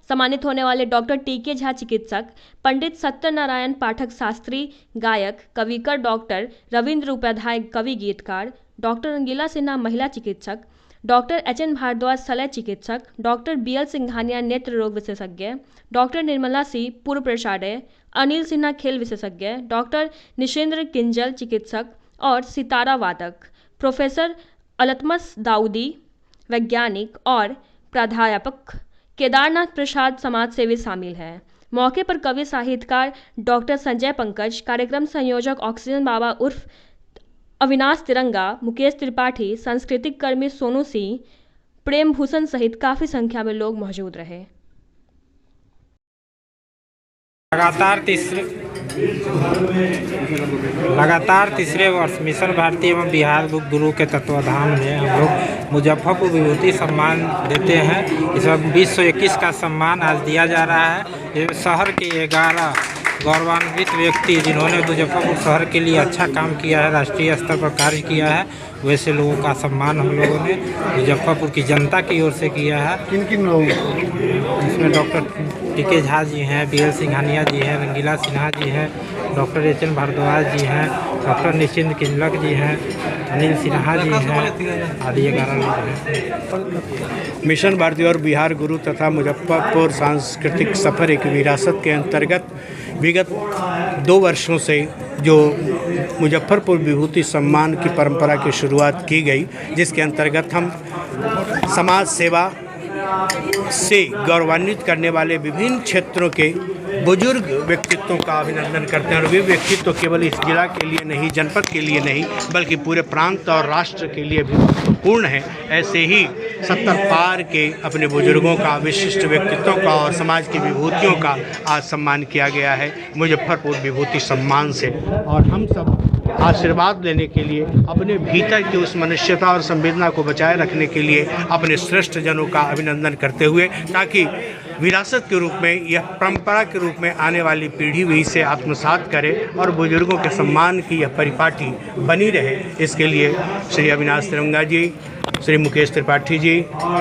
सम्मानित होने वाले डॉक्टर टीके झा चिकित्सक, पंडित सत्यनारायण पाठक शास्त्री गायक, कविकर डॉक्टर रविंद्र उपाध्याय कवि गीतकार, डॉक्टर रंगीला सिन्हा महिला चिकित्सक, डॉक्टर एच.एन. भारद्वाज शल्य चिकित्सक, डॉक्टर बी.एल. सिंघानिया नेत्र रोग विशेषज्ञ, डॉक्टर निर्मला सी पूर्व प्राचार्य, अनिल सिन्हा खेल विशेषज्ञ, डॉक्टर निशेंद्र किंजल चिकित्सक और सितारा वादक, प्रोफेसर अलतमस दाऊदी वैज्ञानिक और प्राध्यापक, केदारनाथ प्रसाद समाजसेवी शामिल हैं। मौके पर कवि साहित्यकार डॉक्टर संजय पंकज, कार्यक्रम संयोजक ऑक्सीजन बाबा उर्फ अविनाश तिरंगा, मुकेश त्रिपाठी, सांस्कृतिक कर्मी सोनू सिंह, प्रेम भूषण सहित काफ़ी संख्या में लोग मौजूद रहे। लगातार तीसरे वर्ष मिशन भारती एवं बिहार गुरु के तत्वाधान में हम लोग मुजफ्फरपुर विभूति सम्मान देते हैं। इस वक्त 2021 का सम्मान आज दिया जा रहा है। ये शहर के 11 गौरवान्वित व्यक्ति जिन्होंने मुजफ्फरपुर शहर के लिए अच्छा काम किया है, राष्ट्रीय स्तर पर कार्य किया है, वैसे लोगों का सम्मान हम लोगों ने मुजफ्फरपुर की जनता की ओर से किया है। किन किन लोगों? इसमें डॉक्टर टीके झा जी हैं, बी.एल. सिंघानिया जी हैं, रंगीला सिन्हा जी हैं, डॉक्टर एच.एन. भारद्वाज जी हैं, डॉक्टर निश्चिंत किंजलक जी हैं, अनिल सिन्हा जी हैं, आदि 11 लोग हैं। मिशन भारती और बिहार गुरु तथा मुजफ्फरपुर सांस्कृतिक सफर एक विरासत के अंतर्गत विगत 2 वर्षों से जो मुजफ्फरपुर विभूति सम्मान की परंपरा की शुरुआत की गई, जिसके अंतर्गत हम समाज सेवा से गौरवान्वित करने वाले विभिन्न क्षेत्रों के बुजुर्ग व्यक्तित्वों का अभिनंदन करते हैं। और वे व्यक्तित्व केवल इस जिला के लिए नहीं, जनपद के लिए नहीं, बल्कि पूरे प्रांत और राष्ट्र के लिए भी महत्वपूर्ण है। ऐसे ही 70 पार के अपने बुजुर्गों का, विशिष्ट व्यक्तित्वों का और समाज की विभूतियों का आज सम्मान किया गया है मुजफ्फरपुर विभूति सम्मान से। और हम सब आशीर्वाद लेने के लिए, अपने भीतर की उस मनुष्यता और संवेदना को बचाए रखने के लिए अपने श्रेष्ठ जनों का अभिनंदन करते हुए, ताकि विरासत के रूप में, यह परंपरा के रूप में आने वाली पीढ़ी भी इसे आत्मसात करे और बुजुर्गों के सम्मान की यह परिपाटी बनी रहे, इसके लिए श्री अविनाश तिरंगा जी, श्री मुकेश त्रिपाठी जी,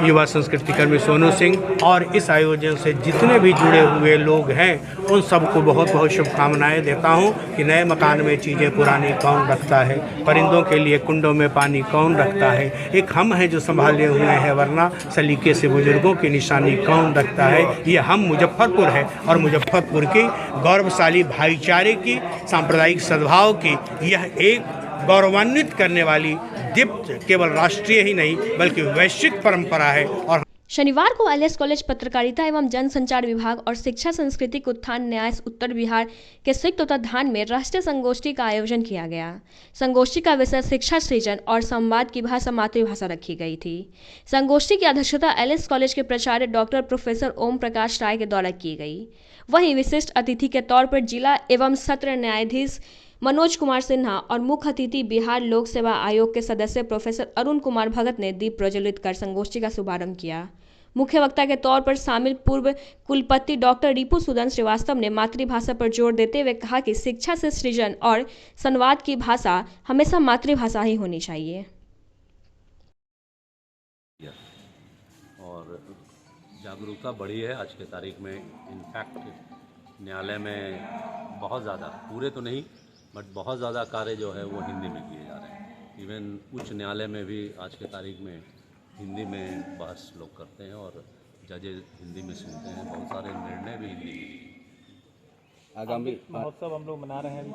युवा संस्कृति कर्मी सोनू सिंह और इस आयोजन से जितने भी जुड़े हुए लोग हैं उन सबको बहुत बहुत शुभकामनाएं देता हूं कि नए मकान में चीज़ें पुरानी कौन रखता है, परिंदों के लिए कुंडों में पानी कौन रखता है, एक हम हैं जो संभाले हुए हैं, वरना सलीके से बुजुर्गों की निशानी कौन रखता है। ये हम मुजफ्फरपुर है और मुजफ्फरपुर की गौरवशाली भाईचारे की, सांप्रदायिक सद्भाव की यह एक गौरवान्वित करने वाली दीप्त केवल राष्ट्रीय ही नहीं बल्कि वैश्विक परंपरा है। और शनिवार को एलएस कॉलेज पत्रकारिता एवं जनसंचार विभाग और शिक्षा सांस्कृतिक उत्थान न्यास उत्तर बिहार के संयुक्त तत्वाधान में राष्ट्रीय संगोष्ठी का आयोजन किया गया। संगोष्ठी का विषय शिक्षा सृजन और संवाद की भाषा मातृभाषा रखी गई थी। संगोष्ठी की अध्यक्षता एलएस कॉलेज के प्राचार्य डॉक्टर प्रोफेसर ओम प्रकाश राय के द्वारा की गई। वहीं विशिष्ट अतिथि के तौर पर जिला एवं सत्र न्यायाधीश मनोज कुमार सिन्हा और मुख्य अतिथि बिहार लोक सेवा आयोग के सदस्य प्रोफेसर अरुण कुमार भगत ने दीप प्रज्वलित कर संगोष्ठी का शुभारंभ किया। मुख्य वक्ता के तौर पर शामिल पूर्व कुलपति डॉक्टर रिपु सुदन श्रीवास्तव ने मातृभाषा पर जोर देते हुए कहा कि शिक्षा से सृजन और संवाद की भाषा हमेशा मातृभाषा ही होनी चाहिए। और जागरूकता बढ़ी है आज के तारीख में। इनफैक्ट न्यायालय में बहुत ज़्यादा, पूरे तो नहीं बट बहुत ज़्यादा कार्य जो है वो हिंदी में किए जा रहे हैं। इवन उच्च न्यायालय में भी आज के तारीख में हिंदी में बहस लोग करते हैं और जजेज हिंदी में सुनते हैं। बहुत सारे निर्णय भी हिंदी में। आगामी महोत्सव हम लोग मना रहे हैं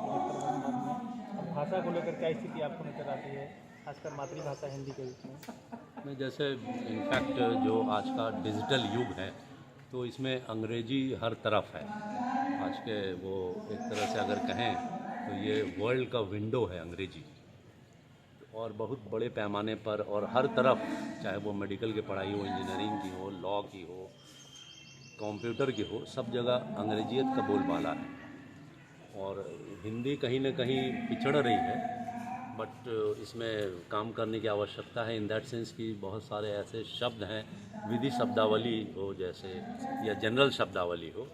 भाषा को लेकर क्या स्थिति आपको नजर आती है, खासकर मातृभाषा हिंदी के रूप में? जैसे इनफैक्ट जो आज का डिजिटल युग है तो इसमें अंग्रेजी हर तरफ है। आज के वो एक तरह से अगर कहें तो ये वर्ल्ड का विंडो है अंग्रेजी, और बहुत बड़े पैमाने पर और हर तरफ, चाहे वो मेडिकल की पढ़ाई हो, इंजीनियरिंग की हो, लॉ की हो, कंप्यूटर की हो, सब जगह अंग्रेजियत का बोलबाला है। और हिंदी कहीं ना कहीं पिछड़ रही है, बट इसमें काम करने की आवश्यकता है। इन दैट सेंस कि बहुत सारे ऐसे शब्द हैं, विधि शब्दावली हो जैसे या जनरल शब्दावली हो,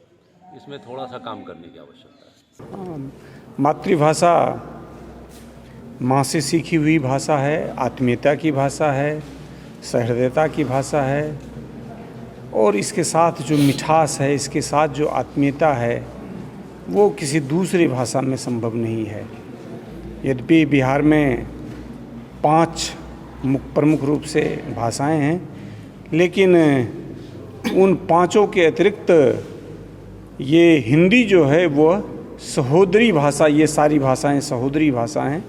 इसमें थोड़ा सा काम करने की आवश्यकता है। मातृभाषा माँ से सीखी हुई भाषा है, आत्मीयता की भाषा है, सहृदयता की भाषा है, और इसके साथ जो मिठास है, इसके साथ जो आत्मीयता है, वो किसी दूसरी भाषा में संभव नहीं है। यद्यपि बिहार में 5 प्रमुख रूप से भाषाएं हैं, लेकिन उन 5 के अतिरिक्त ये हिंदी जो है वो सहोदरी भाषा, ये सारी भाषाएं सहोदरी भाषा हैं।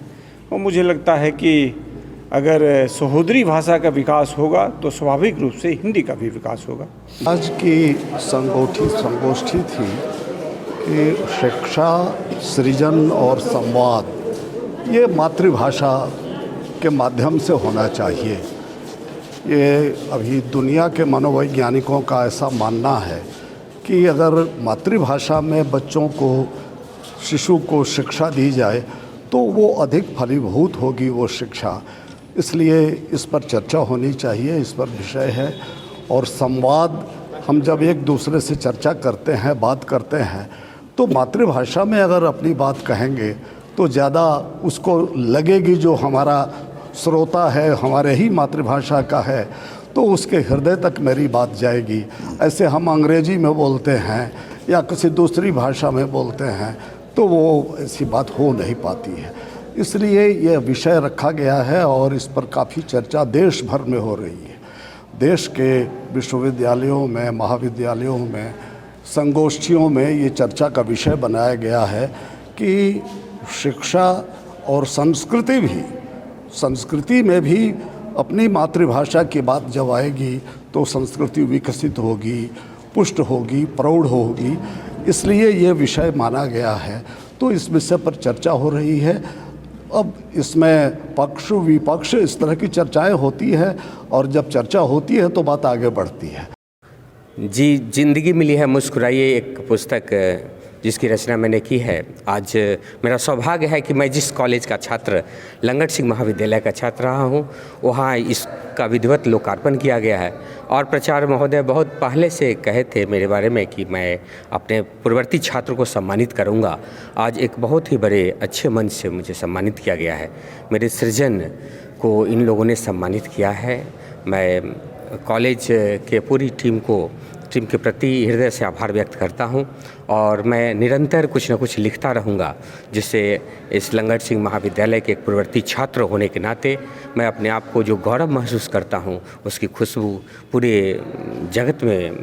और मुझे लगता है कि अगर सहोदरी भाषा का विकास होगा तो स्वाभाविक रूप से हिंदी का भी विकास होगा। आज की संगोष्ठी थी कि शिक्षा सृजन और संवाद ये मातृभाषा के माध्यम से होना चाहिए। ये अभी दुनिया के मनोवैज्ञानिकों का ऐसा मानना है कि अगर मातृभाषा में बच्चों को, शिशु को शिक्षा दी जाए तो वो अधिक फलीभूत होगी वो शिक्षा। इसलिए इस पर चर्चा होनी चाहिए, इस पर विषय है। और संवाद, हम जब एक दूसरे से चर्चा करते हैं, बात करते हैं, तो मातृभाषा में अगर अपनी बात कहेंगे तो ज़्यादा उसको लगेगी, जो हमारा श्रोता है हमारे ही मातृभाषा का है तो उसके हृदय तक मेरी बात जाएगी। ऐसे हम अंग्रेजी में बोलते हैं या किसी दूसरी भाषा में बोलते हैं तो वो ऐसी बात हो नहीं पाती है। इसलिए ये विषय रखा गया है और इस पर काफ़ी चर्चा देश भर में हो रही है। देश के विश्वविद्यालयों में, महाविद्यालयों में, संगोष्ठियों में ये चर्चा का विषय बनाया गया है कि शिक्षा और संस्कृति में भी अपनी मातृभाषा की बात जब आएगी तो संस्कृति विकसित होगी, पुष्ट होगी, प्रौढ़ होगी। इसलिए ये विषय माना गया है। तो इस विषय पर चर्चा हो रही है। अब इसमें पक्ष विपक्ष इस तरह की चर्चाएं होती है और जब चर्चा होती है तो बात आगे बढ़ती है। जी, जिंदगी मिली है मुस्कुराइए, एक पुस्तक जिसकी रचना मैंने की है। आज मेरा सौभाग्य है कि मैं जिस कॉलेज का छात्र, लंगट सिंह महाविद्यालय का छात्र रहा हूँ, वहाँ इसका विधिवत लोकार्पण किया गया है। और प्राचार्य महोदय बहुत पहले से कहे थे मेरे बारे में कि मैं अपने पूर्ववर्ती छात्रों को सम्मानित करूँगा। आज एक बहुत ही बड़े अच्छे मंच से मुझे सम्मानित किया गया है। मेरे सृजन को इन लोगों ने सम्मानित किया है। मैं कॉलेज के पूरी टीम के प्रति हृदय से आभार व्यक्त करता हूं और मैं निरंतर कुछ न कुछ लिखता रहूंगा, जिससे इस लंगट सिंह महाविद्यालय के एक पूर्ववर्ती छात्र होने के नाते मैं अपने आप को जो गौरव महसूस करता हूं, उसकी खुशबू पूरे जगत में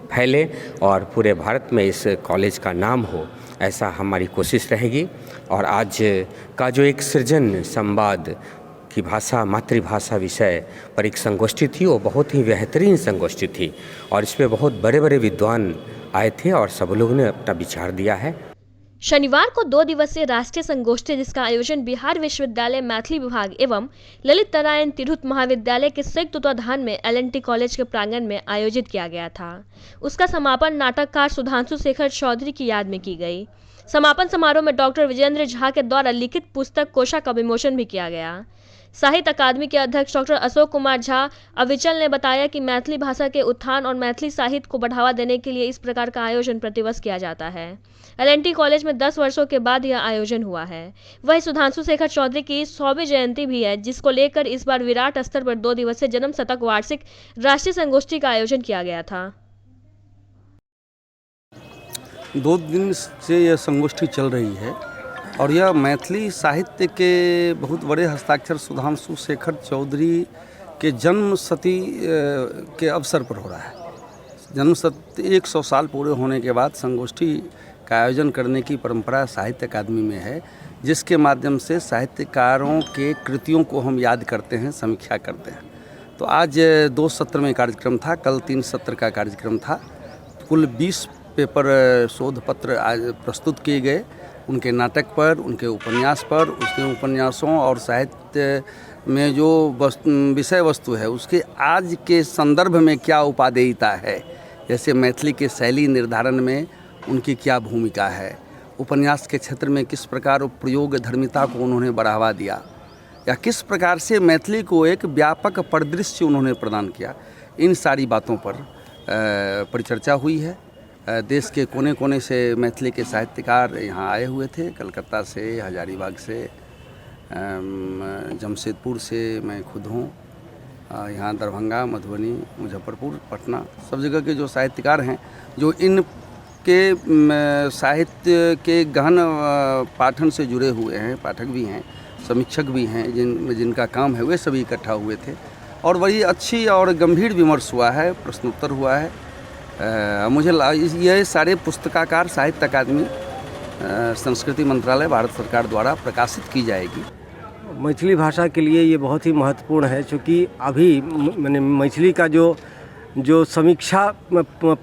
फैले और पूरे भारत में इस कॉलेज का नाम हो, ऐसा हमारी कोशिश रहेगी। और आज का जो एक सृजन संवाद की भाषा मातृभाषा विषय पर एक संगोष्ठी थी। वो बहुत ही बेहतरीन संगोष्ठी थी और इसमें बहुत बड़े बड़े विद्वान आए थे और सब लोगों ने अपना विचार दिया है। शनिवार को 2 दिवसीय राष्ट्रीय संगोष्ठी, जिसका आयोजन बिहार विश्वविद्यालय मैथिली विभाग एवं ललित नारायण तिरहुत महाविद्यालय के संयुक्त तत्वाधान में LNT कॉलेज के प्रांगण में आयोजित किया गया था। उसका समापन नाटककार सुधांशु शेखर चौधरी की याद में की गई। समापन समारोह में डॉक्टर विजेंद्र झा के द्वारा लिखित पुस्तक कोशा का विमोचन भी किया गया। साहित्य अकादमी के अध्यक्ष डॉक्टर अशोक कुमार झा अविचल ने बताया कि मैथिली भाषा के उत्थान और मैथिली साहित्य को बढ़ावा देने के लिए इस प्रकार का आयोजन प्रतिवर्ष किया जाता है। LNT कॉलेज में 10 वर्षों के बाद यह आयोजन हुआ है। वहीं सुधांशु शेखर चौधरी की 100वीं जयंती भी है, जिसको लेकर इस बार विराट स्तर पर 2 दिवसीय जन्म शतक वार्षिक राष्ट्रीय संगोष्ठी का आयोजन किया गया था। 2 दिन से यह संगोष्ठी चल रही है और यह मैथिली साहित्य के बहुत बड़े हस्ताक्षर सुधांशु शेखर चौधरी के जन्म शती के अवसर पर हो रहा है। जन्म शती 100 साल पूरे होने के बाद संगोष्ठी का आयोजन करने की परंपरा साहित्य अकादमी में है, जिसके माध्यम से साहित्यकारों के कृतियों को हम याद करते हैं, समीक्षा करते हैं। तो आज 2 सत्र में कार्यक्रम था, कल 3 सत्र का कार्यक्रम था। कुल 20 पेपर शोध पत्र आज प्रस्तुत किए गए, उनके नाटक पर, उनके उपन्यास पर, उसके उपन्यासों और साहित्य में जो विषय वस्तु है उसके आज के संदर्भ में क्या उपादेयता है, जैसे मैथिली के शैली निर्धारण में उनकी क्या भूमिका है, उपन्यास के क्षेत्र में किस प्रकार प्रयोग धर्मिता को उन्होंने बढ़ावा दिया, या किस प्रकार से मैथिली को एक व्यापक परिदृश्य उन्होंने प्रदान किया, इन सारी बातों पर परिचर्चा हुई है। देश के कोने कोने से मैथिली के साहित्यकार यहाँ आए हुए थे, कलकत्ता से, हजारीबाग से, जमशेदपुर से मैं खुद हूँ, यहाँ दरभंगा, मधुबनी, मुजफ्फरपुर, पटना, सब जगह के जो साहित्यकार हैं, जो इन के साहित्य के गहन पाठन से जुड़े हुए हैं, पाठक भी हैं, समीक्षक भी हैं, जिनका काम है, वे सभी इकट्ठा हुए थे और बड़ी अच्छी और गंभीर विमर्श हुआ है, प्रश्नोत्तर हुआ है। मुझे ये सारे पुस्तकाकार साहित्य अकादमी, संस्कृति मंत्रालय, भारत सरकार द्वारा प्रकाशित की जाएगी। मैथिली भाषा के लिए ये बहुत ही महत्वपूर्ण है, क्योंकि अभी मैंने मैथिली का जो समीक्षा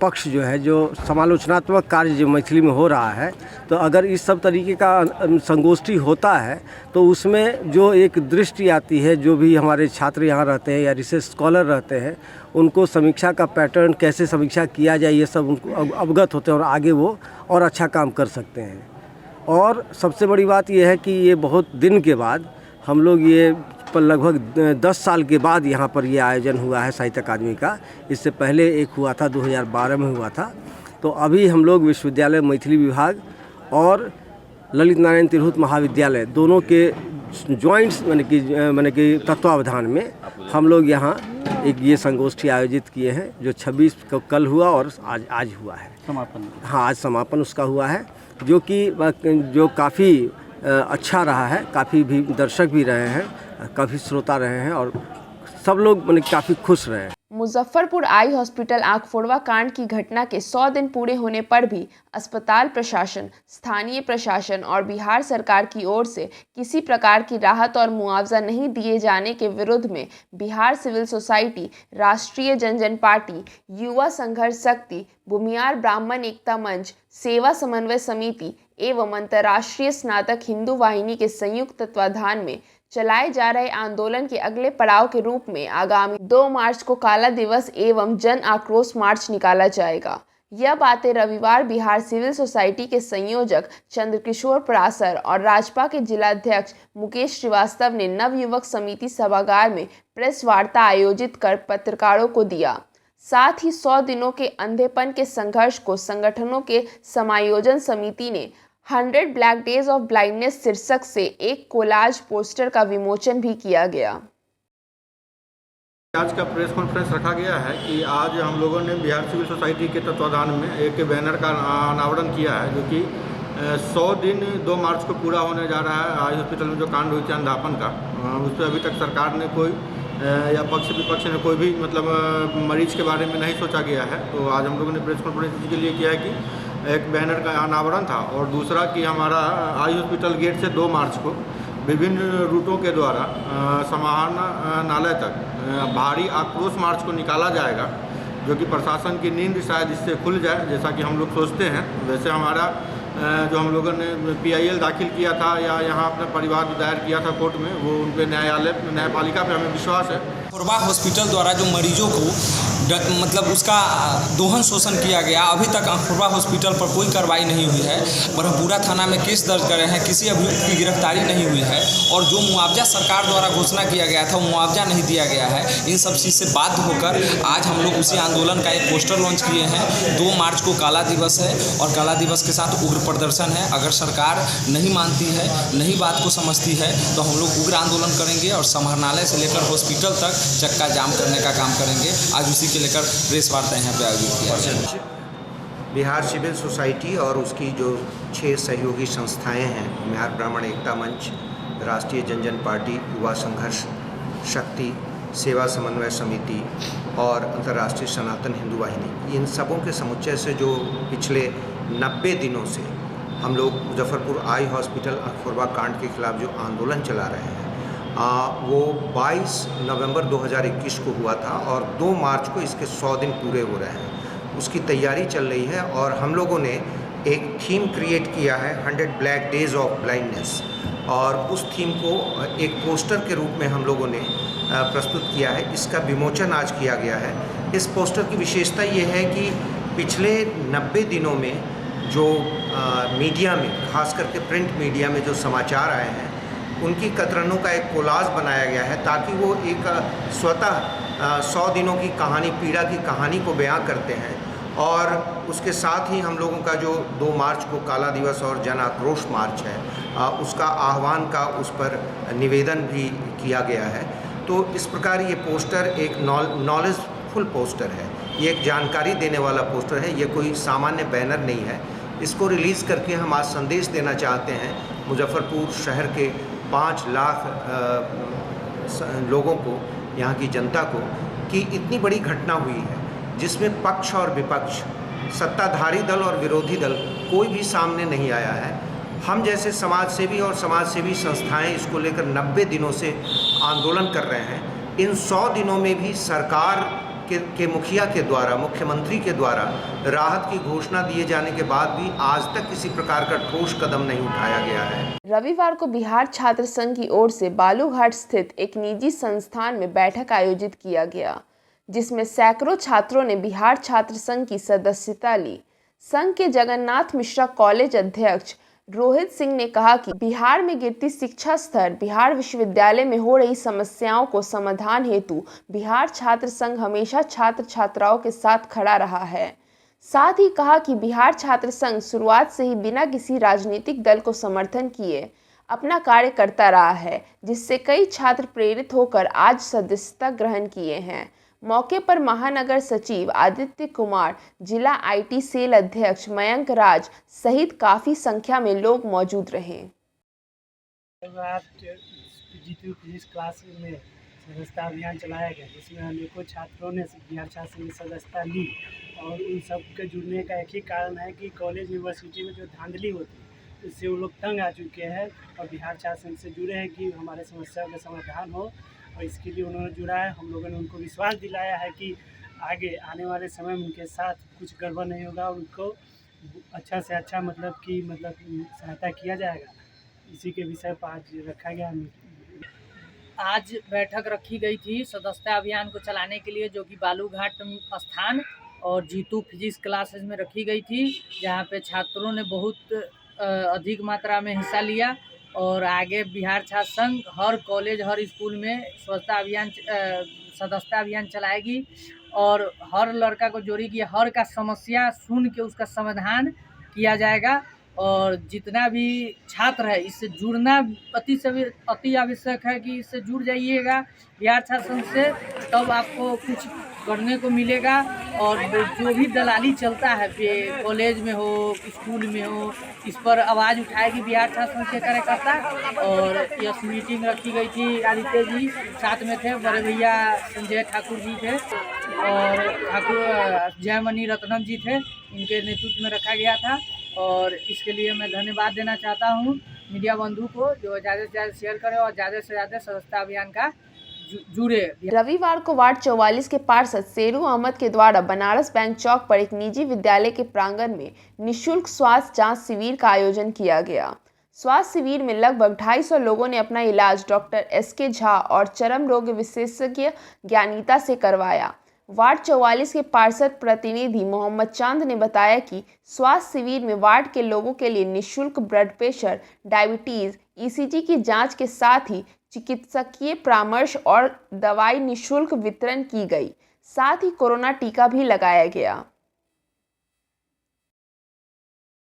पक्ष जो है, जो समालोचनात्मक कार्य जो मैथिली में हो रहा है, तो अगर इस सब तरीके का संगोष्ठी होता है तो उसमें जो एक दृष्टि आती है, जो भी हमारे छात्र यहाँ रहते हैं या रिसर्च स्कॉलर रहते हैं, उनको समीक्षा का पैटर्न, कैसे समीक्षा किया जाए, ये सब उनको अवगत होते हैं और आगे वो और अच्छा काम कर सकते हैं। और सबसे बड़ी बात ये है कि ये बहुत दिन के बाद हम लोग ये पर लगभग 10 साल के बाद यहाँ पर ये आयोजन हुआ है साहित्य अकादमी का। इससे पहले एक हुआ था, 2012 में हुआ था। तो अभी हम लोग विश्वविद्यालय मैथिली विभाग और ललित नारायण तिरहुत महाविद्यालय दोनों के जॉइंट्स माने कि तत्वावधान में हम लोग यहाँ एक ये संगोष्ठी आयोजित किए हैं, जो 26 को कल हुआ और आज हुआ है समापन। हाँ, आज समापन उसका हुआ है, जो काफ़ी अच्छा रहा है। काफ़ी भी दर्शक भी रहे हैं, काफ़ी श्रोता रहे हैं और सब लोग माने काफ़ी खुश रहे हैं। मुजफ्फरपुर आई हॉस्पिटल आंख फोड़वा कांड की घटना के 100 दिन पूरे होने पर भी अस्पताल प्रशासन, स्थानीय प्रशासन और बिहार सरकार की ओर से किसी प्रकार की राहत और मुआवजा नहीं दिए जाने के विरोध में बिहार सिविल सोसाइटी, राष्ट्रीय जनजन पार्टी, युवा संघर्ष शक्ति, भूमियार ब्राह्मण एकता मंच, सेवा समन्वय समिति एवं अंतर्राष्ट्रीय स्नातक हिंदू वाहिनी के संयुक्त तत्वाधान में चलाए जा रहे आंदोलन के अगले पड़ाव के रूप में आगामी 2 मार्च को काला दिवस एवं जन आक्रोश मार्च निकाला जाएगा। यह बातें रविवार बिहार सिविल सोसाइटी के संयोजक चंद्रकिशोर परासर और राजपा के जिलाध्यक्ष मुकेश श्रीवास्तव ने नवयुवक समिति सभागार में प्रेस वार्ता आयोजित कर पत्रकारों को दिया। साथ ही 100 दिनों के अंधेपन के संघर्ष को संगठनों के समायोजन समिति ने 100 ब्लैक डेज ऑफ ब्लाइंडनेस शीर्षक से एक कोलाज पोस्टर का विमोचन भी किया गया। आज का प्रेस कॉन्फ्रेंस रखा गया है कि आज हम लोगों ने बिहार सिविल सोसाइटी के तत्वाधान में एक बैनर का अनावरण किया है, जो कि 100 दिन 2 मार्च को पूरा होने जा रहा है। आई हॉस्पिटल में जो कांड हुई थी अंधापन का, उस पर अभी तक सरकार ने कोई या पक्ष विपक्ष ने कोई भी मरीज के बारे में नहीं सोचा गया है। तो आज हम लोगों ने प्रेस कॉन्फ्रेंस इसके लिए किया है कि एक बैनर का अनावरण था और दूसरा कि हमारा आई हॉस्पिटल गेट से 2 मार्च को विभिन्न रूटों के द्वारा समाहरणालय तक भारी आक्रोश मार्च को निकाला जाएगा, जो कि प्रशासन की नींद शायद इससे खुल जाए, जैसा कि हम लोग सोचते हैं। वैसे हमारा जो हम लोगों ने PIL दाखिल किया था या यहाँ अपने परिवार में दायर किया था कोर्ट में, वो उन पर न्यायपालिका पे हमें विश्वास है। कस्तूरबा हॉस्पिटल द्वारा जो मरीजों को मतलब उसका दोहन शोषण किया गया, अभी तक कस्तूरबा हॉस्पिटल पर कोई कार्रवाई नहीं हुई है। ब्रह्मपुरा थाना में केस दर्ज करे हैं, किसी अभियुक्त की गिरफ्तारी नहीं हुई है, और जो मुआवजा सरकार द्वारा घोषणा किया गया था वो मुआवजा नहीं दिया गया है। इन सब चीज़ से बाध्य होकर आज हम लोग उसी आंदोलन का एक पोस्टर लॉन्च किए हैं। 2 मार्च को काला दिवस है और काला दिवस के साथ उग्र प्रदर्शन है। अगर सरकार नहीं मानती है, नहीं बात को समझती है, तो हम लोग उग्र आंदोलन करेंगे और समाहरणालय से लेकर हॉस्पिटल तक चक्का जाम करने का काम करेंगे। आज उसी के लेकर प्रेस वार्ता यहाँ पे आयोजित किया गया। बिहार सिविल सोसाइटी और उसकी जो 6 सहयोगी संस्थाएं हैं, बिहार ब्राह्मण एकता मंच, राष्ट्रीय जनजन पार्टी, युवा संघर्ष शक्ति, सेवा समन्वय समिति और अंतर्राष्ट्रीय सनातन हिंदू वाहिनी, इन सबों के समुच्चय से जो पिछले 90 दिनों से हम लोग मुजफ्फरपुर आई हॉस्पिटल कस्तूरबा कांड के खिलाफ जो आंदोलन चला रहे हैं, वो 22 नवंबर 2021 को हुआ था और 2 मार्च को इसके 100 दिन पूरे हो रहे हैं। उसकी तैयारी चल रही है और हम लोगों ने एक थीम क्रिएट किया है, 100 ब्लैक डेज ऑफ ब्लाइंडनेस, और उस थीम को एक पोस्टर के रूप में हम लोगों ने प्रस्तुत किया है। इसका विमोचन आज किया गया है। इस पोस्टर की विशेषता ये है कि पिछले 90 दिनों में जो मीडिया में, खास करके प्रिंट मीडिया में जो समाचार आए हैं, उनकी कतरनों का एक कोलाज बनाया गया है, ताकि वो एक स्वतः 100 दिनों की कहानी, पीड़ा की कहानी को बयां करते हैं। और उसके साथ ही हम लोगों का जो 2 मार्च को काला दिवस और जन आक्रोश मार्च है, उसका आह्वान का उस पर निवेदन भी किया गया है। तो इस प्रकार ये पोस्टर एक नॉलेजफुल पोस्टर है, ये एक जानकारी देने वाला पोस्टर है, ये कोई सामान्य बैनर नहीं है। इसको रिलीज़ करके हम आज संदेश देना चाहते हैं मुजफ्फरपुर शहर के 5 लाख लोगों को, यहाँ की जनता को, कि इतनी बड़ी घटना हुई है जिसमें पक्ष और विपक्ष, सत्ताधारी दल और विरोधी दल कोई भी सामने नहीं आया है। हम जैसे समाजसेवी और समाजसेवी संस्थाएं इसको लेकर 90 दिनों से आंदोलन कर रहे हैं। इन 100 दिनों में भी सरकार के मुखिया के द्वारा, मुख्यमंत्री के द्वारा राहत की घोषणा दिए जाने के बाद भी आज तक किसी प्रकार का ठोस कदम नहीं उठाया गया है। रविवार को बिहार छात्र संघ की ओर से बालूघाट स्थित एक निजी संस्थान में बैठक आयोजित किया गया, जिसमें सैकड़ों छात्रों ने बिहार छात्र संघ की सदस्यता ली। संघ के जगन्नाथ मिश्रा कॉलेज अध्यक्ष रोहित सिंह ने कहा कि बिहार में गिरती शिक्षा स्तर, बिहार विश्वविद्यालय में हो रही समस्याओं को समाधान हेतु बिहार छात्र संघ हमेशा छात्र छात्राओं के साथ खड़ा रहा है। साथ ही कहा कि बिहार छात्र संघ शुरुआत से ही बिना किसी राजनीतिक दल को समर्थन किए अपना कार्य करता रहा है, जिससे कई छात्र प्रेरित होकर आज सदस्यता ग्रहण किए हैं। मौके पर महानगर सचिव आदित्य कुमार, जिला IT सेल अध्यक्ष मयंक राज सहित काफी संख्या में लोग मौजूद रहे। G2 फिजिक्स क्लास में सदस्यता अभियान चलाया गया, जिसमें अनेकों छात्रों ने बिहार छात्र संघ में सदस्यता ली। और उन सब के जुड़ने का एक ही कारण है कि कॉलेज यूनिवर्सिटी में जो धांधली होती है, उससे वो लोग तंग आ चुके हैं और बिहार छात्र संघ से जुड़े हैं कि हमारे समस्याओं का समाधान हो। और इसके लिए उन्होंने जुड़ा है। हम लोगों ने उनको विश्वास दिलाया है कि आगे आने वाले समय में उनके साथ कुछ गड़बड़ नहीं होगा, उनको अच्छा से अच्छा मतलब सहायता किया जाएगा। इसी के विषय पर आज रखा गया मीटिंग। आज बैठक रखी गई थी सदस्यता अभियान को चलाने के लिए, जो कि बालूघाट स्थान और G2 फिजिक्स क्लासेस में रखी गई थी, जहाँ पे छात्रों ने बहुत अधिक मात्रा में हिस्सा लिया। और आगे बिहार छात्र संघ हर कॉलेज, हर स्कूल में सदस्यता अभियान चलाएगी और हर लड़का को जोड़ेगी, हर का समस्या सुन के उसका समाधान किया जाएगा। और जितना भी छात्र है इससे जुड़ना अति आवश्यक है कि इससे जुड़ जाइएगा बिहार छात्र संघ से, तब आपको कुछ करने को मिलेगा। और जो भी दलाली चलता है कॉलेज में हो, स्कूल में हो, इस पर आवाज़ उठाएगी बिहार छात्र संघ के कार्यकर्ता। और यह मीटिंग रखी गई थी, आदित्य जी साथ में थे, बड़े भैया संजय ठाकुर जी थे और ठाकुर जयमणि रत्नम जी थे, इनके नेतृत्व में रखा गया था। और इसके लिए मैं धन्यवाद देना चाहता हूँ मीडिया बंधु को जो ज़्यादा से ज़्यादा शेयर करें और ज़्यादा से ज़्यादा सदस्यता अभियान का जुड़े। रविवार को वार्ड 44 के पार्षद शेरू अहमद के द्वारा बनारस बैंक चौक पर एक निजी विद्यालय के प्रांगण में निःशुल्क स्वास्थ्य जांच शिविर का आयोजन किया गया। स्वास्थ्य शिविर में लगभग 250 लोगों ने अपना इलाज डॉक्टर SK झा और चर्म रोग विशेषज्ञ ज्ञानीता से करवाया। वार्ड 44 के पार्षद प्रतिनिधि मोहम्मद चांद ने बताया कि स्वास्थ्य शिविर में वार्ड के लोगों के लिए निःशुल्क ब्लड प्रेशर, डायबिटीज, ECG की जांच के साथ ही चिकित्सकीय परामर्श और दवाई निःशुल्क वितरण की गई। साथ ही कोरोना टीका भी लगाया गया।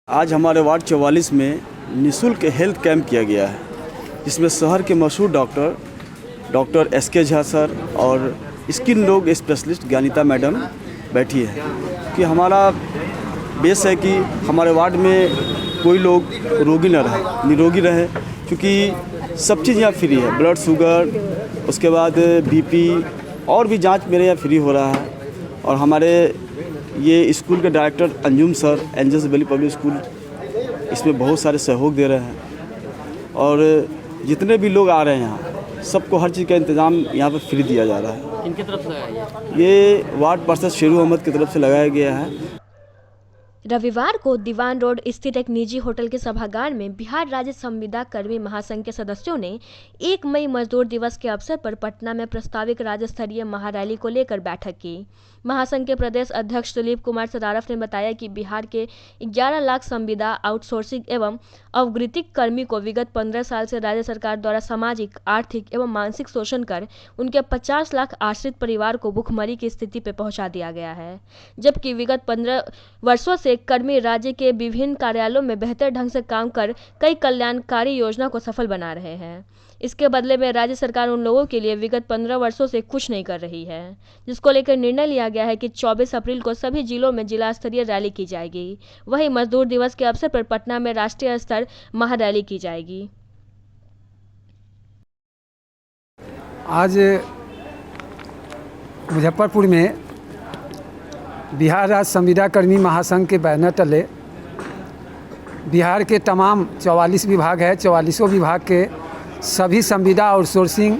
आज हमारे वार्ड 44 में निःशुल्क हेल्थ कैंप किया गया है, जिसमें शहर के मशहूर डॉक्टर SK झा सर और स्किन रोग स्पेशलिस्ट ज्ञानीता मैडम बैठी है। कि हमारा बेस है कि हमारे वार्ड में कोई लोग रोगी न रहे, निरोगी रहे, क्योंकि सब चीज़ यहाँ फ्री है। ब्लड शुगर, उसके बाद BP और भी जांच मेरे यहाँ फ्री हो रहा है। और हमारे ये स्कूल के director Anjum sir, angels valley public school, इसमें बहुत सारे सहयोग दे रहे हैं। और जितने भी लोग आ रहे हैं यहाँ, सबको हर चीज़ का इंतज़ाम यहाँ पर फ्री दिया जा रहा है। किनकी तरफ से लगाया गया? ये वार्ड पार्षद शेरू अहमद की तरफ से लगाया गया है। रविवार को दीवान रोड स्थित एक निजी होटल के सभागार में बिहार राज्य संविदा कर्मी महासंघ के सदस्यों ने 1 मई मजदूर दिवस के अवसर पर पटना में प्रस्तावित राज्य स्तरीय महारैली को लेकर बैठक की। महासंघ के प्रदेश अध्यक्ष दिलीप कुमार सदारफ ने बताया कि बिहार के 11 लाख संविदा आउटसोर्सिंग एवं अवगृतिक कर्मी को विगत 15 साल से राज्य सरकार द्वारा सामाजिक, आर्थिक एवं मानसिक शोषण कर उनके 50 लाख आश्रित परिवार को भुखमरी की स्थिति पर पहुंचा दिया गया है। जबकि विगत 15 वर्षों से कर्मी राज्य के विभिन्न कार्यालयों में बेहतर ढंग से काम कर कई कल्याणकारी योजना को सफल बना रहे हैं। इसके बदले में राज्य सरकार उन लोगों के लिए विगत 15 वर्षों से कुछ नहीं कर रही है, जिसको लेकर निर्णय लिया गया है कि 24 अप्रैल को सभी जिलों में जिला स्तरीय रैली की जाएगी। वहीं मजदूर दिवस के अवसर पर पटना में राष्ट्रीय स्तर महारैली की जाएगी। आज मुजफ्फरपुर में बिहार राज्य संविदा कर्मी महासंघ के बैनर तले बिहार के तमाम 44 विभाग है, 44 विभाग के सभी संविदा आउटसोर्सिंग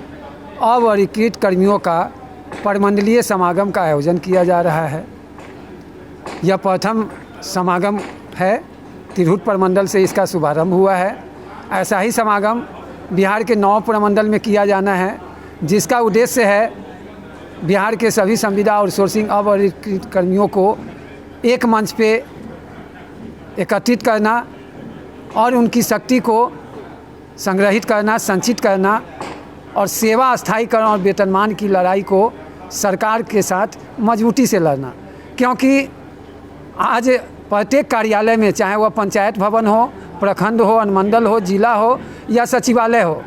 अवर्गीकृत कर्मियों का परमंडलीय समागम का आयोजन किया जा रहा है। यह प्रथम समागम है, तिरहुत प्रमंडल से इसका शुभारंभ हुआ है। ऐसा ही समागम बिहार के 9 प्रमंडल में किया जाना है, जिसका उद्देश्य है बिहार के सभी संविदा आउटसोर्सिंग अवर्गीकृत कर्मियों को एक मंच पे एकत्रित करना और उनकी शक्ति को संग्रहित करना, संचित करना और सेवा स्थायीकरण और वेतनमान की लड़ाई को सरकार के साथ मजबूती से लड़ना। क्योंकि आज प्रत्येक कार्यालय में, चाहे वह पंचायत भवन हो, प्रखंड हो, अनुमंडल हो, जिला हो या सचिवालय हो,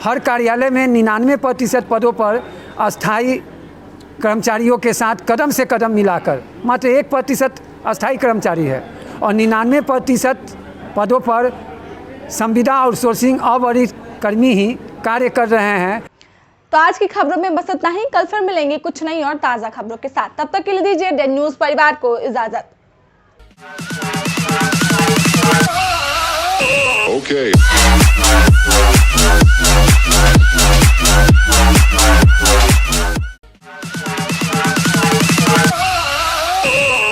हर कार्यालय में 99% पदों पर अस्थायी कर्मचारियों के साथ कदम से कदम मिलाकर मात्र 1% अस्थायी कर्मचारी है और 99% पदों पर संविदा आउटसोर्सिंग अवर्गीकृत कर्मी ही कार्य कर रहे हैं। तो आज की खबरों में बस इतना ही। कल फिर मिलेंगे कुछ नई और ताज़ा खबरों के साथ। तब तक के लिए दीजिए डेन न्यूज़ परिवार को इजाजत। Okay.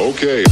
Okay.